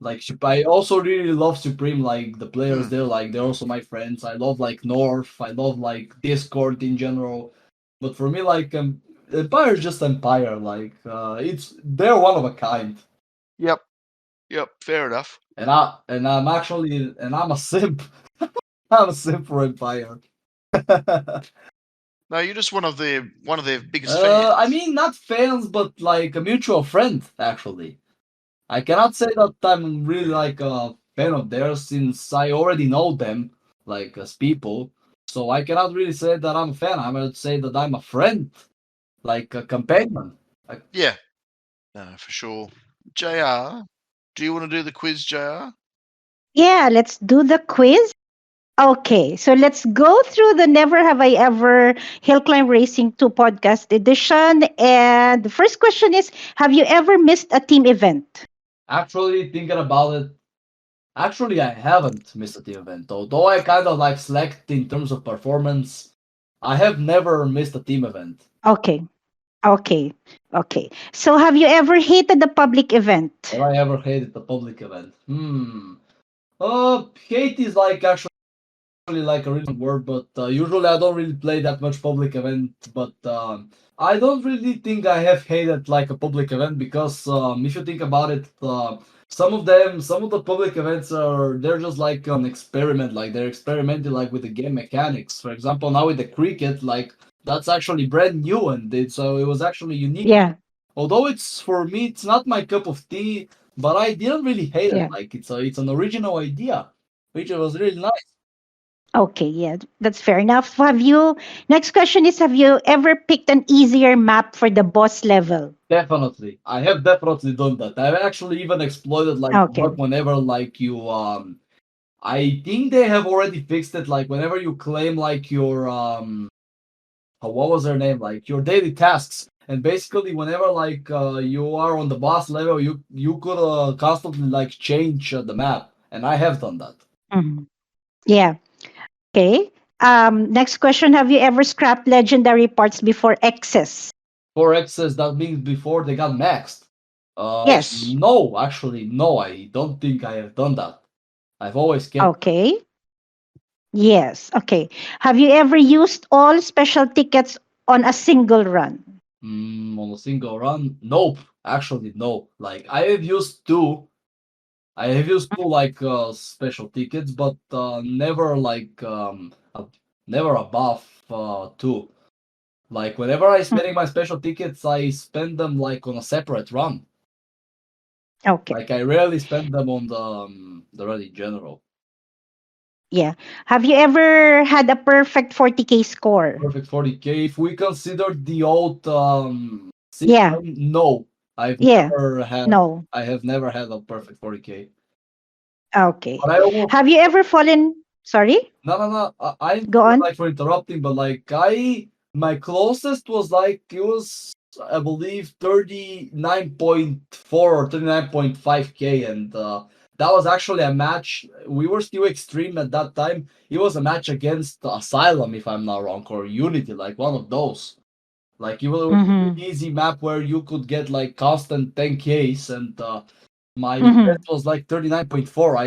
Like I also really love Supreme. Like the players Hmm. there, like they're also my friends. I love like North. I love like Discord in general. But for me, like Empire is just Empire. Like they're one of a kind. Yep. Yep. Fair enough. I'm a simp. I'm a simp for Empire. No, you're just one of their biggest fans. I mean, not fans, but like a mutual friend, actually. I cannot say that I'm really like a fan of theirs since I already know them, like as people. So I cannot really say that I'm a fan. I would say that I'm a friend, like a companion. Like, Yeah. No, for sure. JR, do you want to do the quiz, JR? Yeah, let's do the quiz. Okay, so let's go through the Never Have I Ever HillClimb Racing 2 podcast edition. And the first question is, have you ever missed a team event? actually, thinking about it, actually, I haven't missed a team event. Although I kind of like slacked in terms of performance, I have never missed a team event. Okay, okay, okay. So have you ever hated a public event? Have I ever hated a public event? Hate is like actually like a recent word, but usually I don't really play that much public event. But I don't really think I have hated like a public event because if you think about it, some of the public events they're just like an experiment, like they're experimenting like with the game mechanics. For example, now with the cricket, like that's actually brand new and so it was actually unique. Yeah, Although it's for me, it's not my cup of tea, but I didn't really hate it. yeah. Like it's an original idea, which was really nice. Okay, yeah, that's fair enough. Next question is, have you ever picked an easier map for the boss level? Definitely. I have definitely done that. I've actually even exploited like Okay. work whenever like you I think they have already fixed it like whenever you claim like your what was their name? Like your daily tasks. And basically whenever like you are on the boss level you could constantly like change the map and I have done that. Mhm. Yeah. Okay. Next question, have you ever scrapped legendary parts before excess? For access that means before they got maxed. Yes. No, actually no, I don't think I have done that. I've always kept Okay. Yes. Okay. Have you ever used all special tickets on a single run? On a single run? Nope. Actually, no. Like I have used two. I have used two like special tickets, but never like never above two. Like whenever I spending my special tickets, I spend them like on a separate run. Okay. Like I rarely spend them on the run in general. Yeah. Have you ever had a perfect 40K score? Perfect 40K. If we consider the old Yeah. system, no. Yeah. No. I have never had a perfect 40K. Okay. But I almost Have you ever fallen? Sorry? no. I'm Go sorry, on. like for interrupting, but like my closest was like it was I believe 39.4 or 39.5K, and that was actually a match. We were still extreme at that time. It was a match against Asylum, if I'm not wrong, or Unity, like one of those. Like it was a Mm-hmm. really easy map where you could get like constant 10Ks, and my Mm-hmm. best was like 39.4.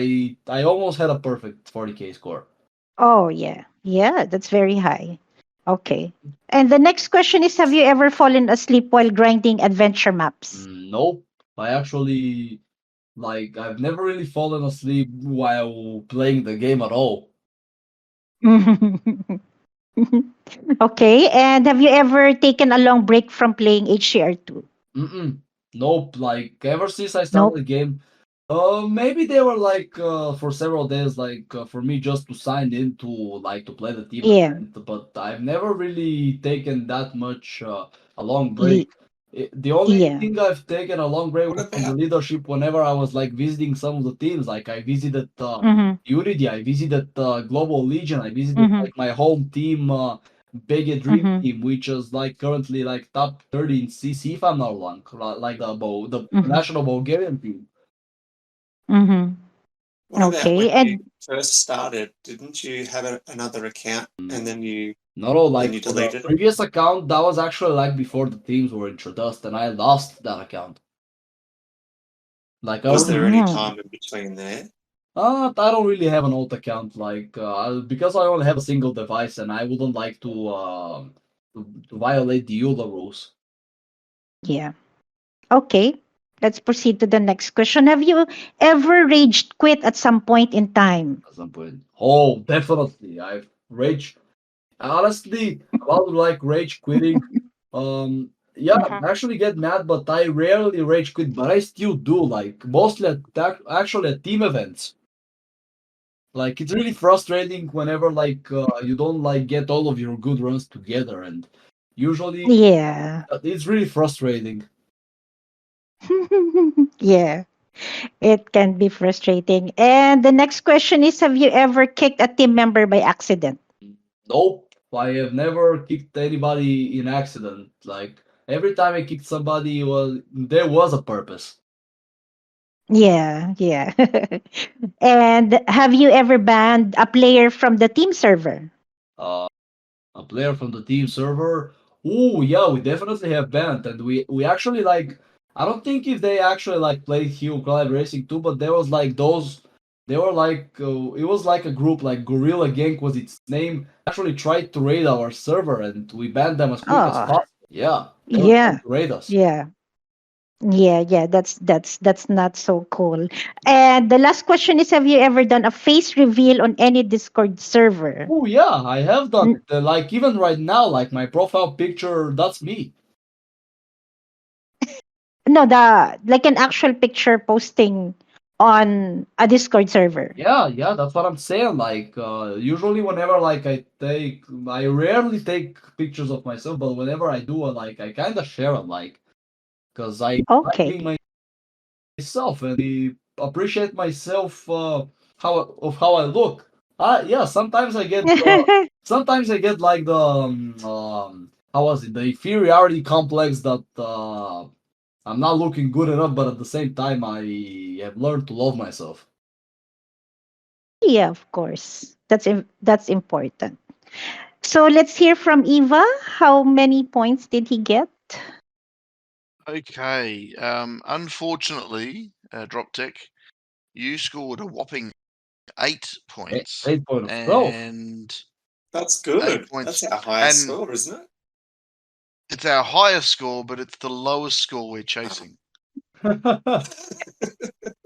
I almost had a perfect 40K score. Oh, yeah. Yeah, that's very high. Okay. And the next question is, have you ever fallen asleep while grinding adventure maps? Nope. I actually like I've never really fallen asleep while playing the game at all. Okay. And have you ever taken a long break from playing HCR2? Mm-mm. Nope. Like ever since I started Nope. the game, maybe they were like for several days, like for me just to sign in to like to play the team Yeah. event, but I've never really taken that much a long break. Ye- The only Yeah. thing I've taken a long break What was from the about leadership whenever I was like visiting some of the teams. Like I visited Mm-hmm. Unity, I visited Global Legion, I visited Mm-hmm. like my home team, Big Dream Mm-hmm. Team, which is like currently like top 30 in CC if I'm not wrong, like the Mm-hmm. national Bulgarian team. Mm-hmm. what about when Okay. you And first started? Didn't you have another account and No, then like you for the deleted it? previous account, that was actually like before the teams were introduced, and I lost that account. Like Was there any Mhm. time in between there? I don't really have an alt account, like because I only have a single device, and I wouldn't like to violate the EULA rules. Yeah. Okay. Let's proceed to the next question. Have you ever raged quit at some point in time? At some point. Oh, definitely. I've rage. Honestly, about like rage quitting. Yeah, Mhm. I actually get mad, but I rarely rage quit. But I still do. Like mostly actually at team events. Like it's really frustrating whenever like you don't like get all of your good runs together, and usually Yeah. it's really frustrating. Yeah. It can be frustrating. And the next question is, have you ever kicked a team member by accident? Nope, I have never kicked anybody in accident. Like every time I kicked somebody, was there was a purpose. Yeah, yeah. And have you ever banned a player from the team server? Uh, a player from the team server. Oh yeah, we definitely have banned, and we actually like. I don't think if they actually like played HillClimb Racing too, but there was like those. They were like it was like a group like Gorilla Gang was its name. Actually tried to raid our server, and we banned them as quick as Oh, possible. Yeah, they were trying yeah. to raid us. Yeah. Yeah, that's not so cool. And the last question is, have you ever done a face reveal on any Discord server? Oh yeah, I have done N- it. Like even right now, like my profile picture, that's me. No, the like an actual picture posting on a Discord server. Yeah, that's what I'm saying. Like usually whenever like I rarely take pictures of myself, but whenever I do, like I kind of share them, like because I like Okay. being myself and I appreciate myself how I look. Yeah, sometimes I get like the how was it, the inferiority complex that I'm not looking good enough, but at the same time I have learned to love myself. Yeah, of course. That's important. So let's hear from Eva. How many points did he get? Okay. Unfortunately, Droptek, you scored a whopping 8 points, 8 point of 12. and That's 8 good. points, That's our highest and score, isn't it? it's our highest score, but it's the lowest score we're chasing.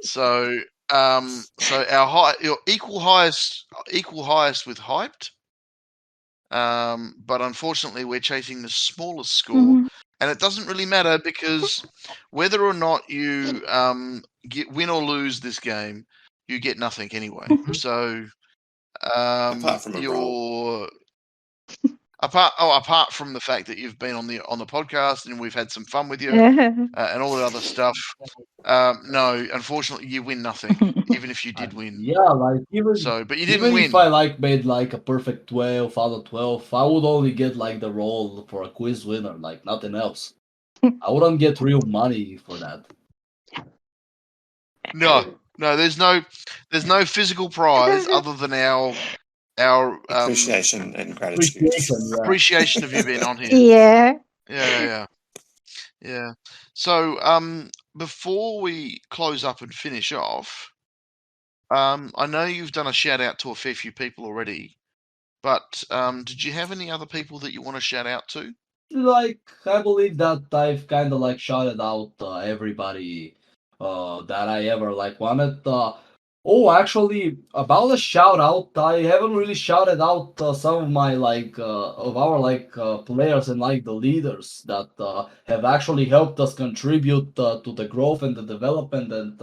So, so your equal highest with hyped. But unfortunately, we're chasing the smallest score, Mhm. and it doesn't really matter because whether or not you win or lose this game, you get nothing anyway. So, Apart from a roll. you're apart from the fact that you've been on the podcast and we've had some fun with you and all the other stuff. No, unfortunately, you win nothing, even if you did win. Yeah, like So, but you didn't even if win. I like made like a perfect 12 out of 12, I would only get like the role for a quiz winner, like nothing else. I wouldn't get real money for that. No, no, there's no physical prize other than our Appreciation and gratitude. Appreciation, yeah. appreciation of you being on here. Yeah. Yeah. Yeah. So, before we close up and finish off, I know you've done a shout out to a fair few people already, but did you have any other people that you want to shout out to? Like I believe that I've kind of like shouted out everybody that I ever like wanted. Oh, actually, about the shout out, I haven't really shouted out some of my like of our like players and like the leaders that have actually helped us contribute to the growth and the development and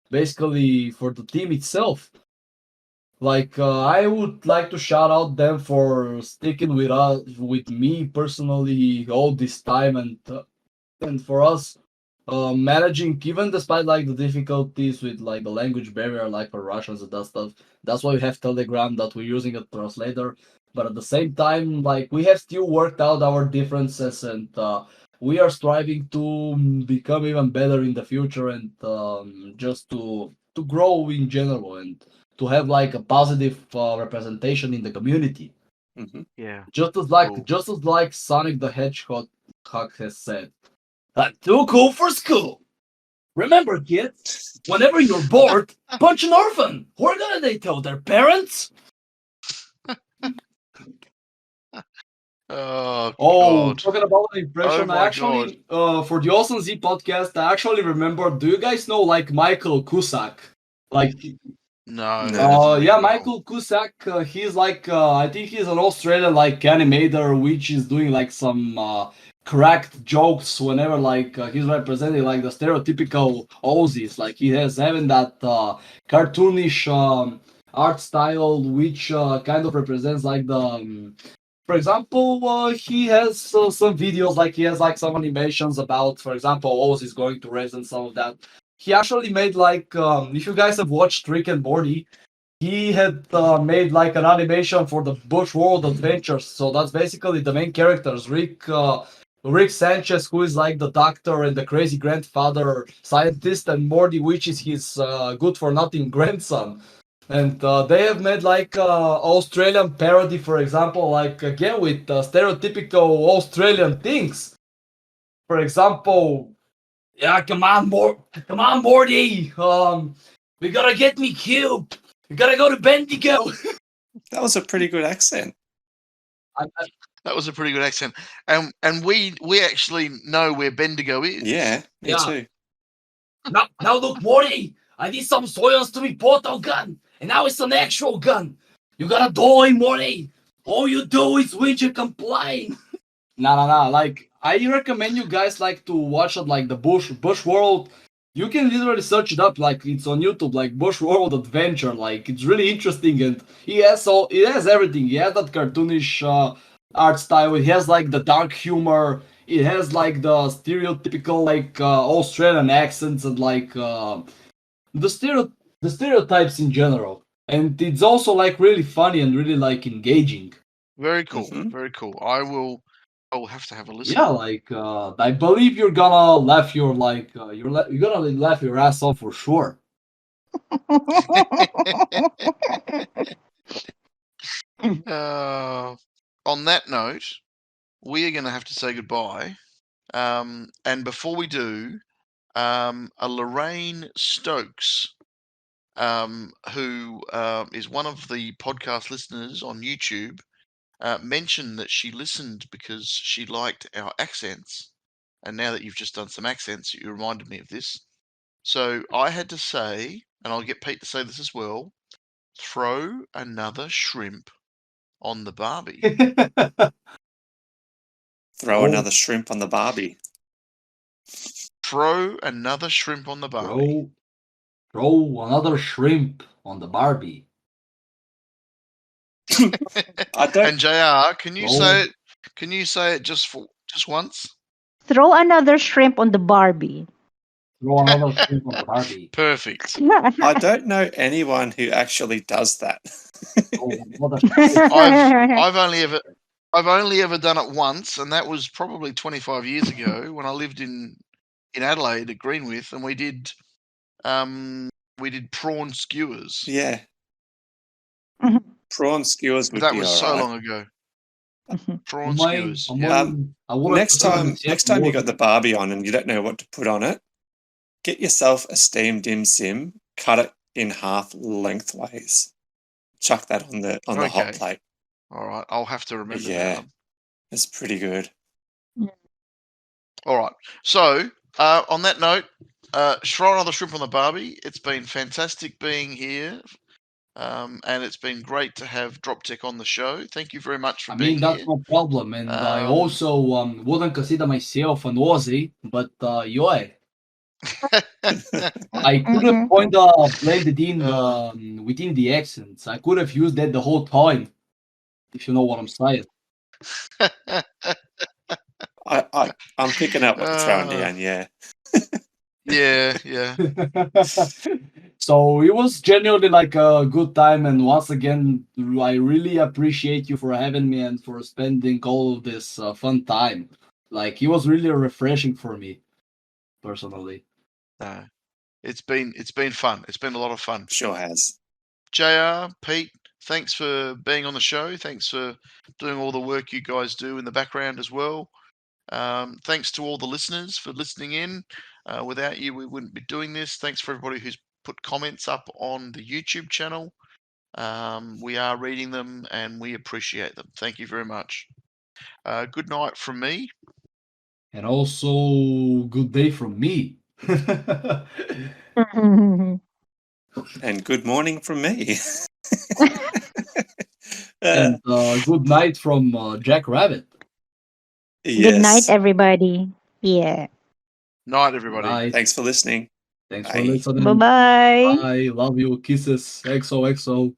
basically for the team itself. Like I would like to shout out them for sticking with us, with me personally all this time, and for us managing even despite like the difficulties with like the language barrier, like for Russians and that stuff. That's why we have Telegram that we're using a translator. But at the same time, like we have still worked out our differences and we are striving to become even better in the future and just to grow in general and to have like a positive representation in the community. Hmm. Yeah. Cool. Just as like Sonic the Hedgehog has said, I'm too cool for school. Remember, kids, whenever you're bored, punch an orphan. What gonna they tell their parents? Oh, Oh, God. talking about an impression, Oh, I my actually, for the AUSNZ podcast, I actually remember. Do you guys know like Michael Cusack? Like, No, No. that doesn't ring yeah, a bell. Michael Cusack. He's like, I think he's an Australian like animator, which is doing like some cracked jokes whenever like he's representing like the stereotypical Aussies. Like he has having that cartoonish art style, which kind of represents like the. For example, he has some videos, like he has like some animations about, for example, Aussies going to race and some of that. He actually made like, if you guys have watched Rick and Morty, he had made like an animation for the Bush World Adventures. So that's basically the main characters, Rick Sanchez, who is like the doctor and the crazy grandfather scientist, and Morty, which is his good for nothing grandson. And they have made like Australian parody, for example, like again with stereotypical Australian things. For example, yeah, come on, Morty. We gotta get me cube. We gotta go to Bendigo. That was a pretty good accent. That was a pretty good accent. And we actually know where Bendigo is. Yeah, me Yeah. too. Now look, Morty. I did some soils to me portal gun, and now it's an actual gun. You gotta die, Morty. All you do is whinge and complain. No. Like, I recommend you guys like to watch it, like the Bush World. You can literally search it up, like it's on YouTube, like Bush World Adventure. Like it's really interesting, and it has everything. He has that cartoonish art style. It has like the dark humor. It has like the stereotypical like Australian accents and like the stereotypes in general. And it's also like really funny and really like engaging. Very cool. Mhm. Very cool. I will have to have a listen. Yeah, like I believe you're gonna laugh your like you're gonna laugh your ass off for sure. On that note, we are going to have to say goodbye. And before we do, a Lorraine Stokes, who is one of the podcast listeners on YouTube, mentioned that she listened because she liked our accents. And now that you've just done some accents, you reminded me of this. So I had to say, and I'll get Pete to say this as well, throw another shrimp on the Barbie. Throw Oh. another shrimp on the Barbie. Throw another shrimp on the Barbie. Throw another shrimp on the Barbie. I don't. And JR, can you Throw- say it? Can you say it just once? Throw another shrimp on the Barbie. Throw another shrimp on the Barbie. Perfect. I don't know anyone who actually does that. Throw another shrimp. I've only ever done it once, and that was probably 25 years ago when I lived in Adelaide at Greenwith, and we did prawn skewers. Yeah. Mhm. Prawn skewers would That be was all so right. long ago. Prawn skewers. I Yeah. would've Next time considered you got the Barbie on and you don't know what to put on it, get yourself a steamed dim sim, cut it in half lengthways, chuck that on the hot Okay. plate. All right, I'll have to remember that Yeah, one. it's pretty good. All right. So on that note, throw another shrimp on the Barbie. It's been fantastic being here. And it's been great to have Droptek on the show. Thank you very much for being that's here. no problem, and I Um, also wouldn't consider myself an Aussie, but yeah, I could have Mhm. kind of blended in Uh. within the accents. I could have used that the whole time, if you know what I'm saying. I'm picking up what you're throwing Uh, down, yeah. yeah. So it was genuinely like a good time, and once again, I really appreciate you for having me and for spending all of this fun time. Like it was really refreshing for me, personally. No, it's been fun. It's been a lot of fun. Sure has. JR, Pete, thanks for being on the show. Thanks for doing all the work you guys do in the background as well. Thanks to all the listeners for listening in. Without you, we wouldn't be doing this. Thanks for everybody who's put comments up on the YouTube channel. We are reading them and we appreciate them. Thank you very much. Good night from me. And also, good day from me. And good morning from me. And good night from Jack Rabbit. Good night, Yes. everybody. Yeah. Night, everybody. Night. Thanks for listening. Thanks Bye. for listening. Bye-bye. Bye. Love you. Kisses. XOXO.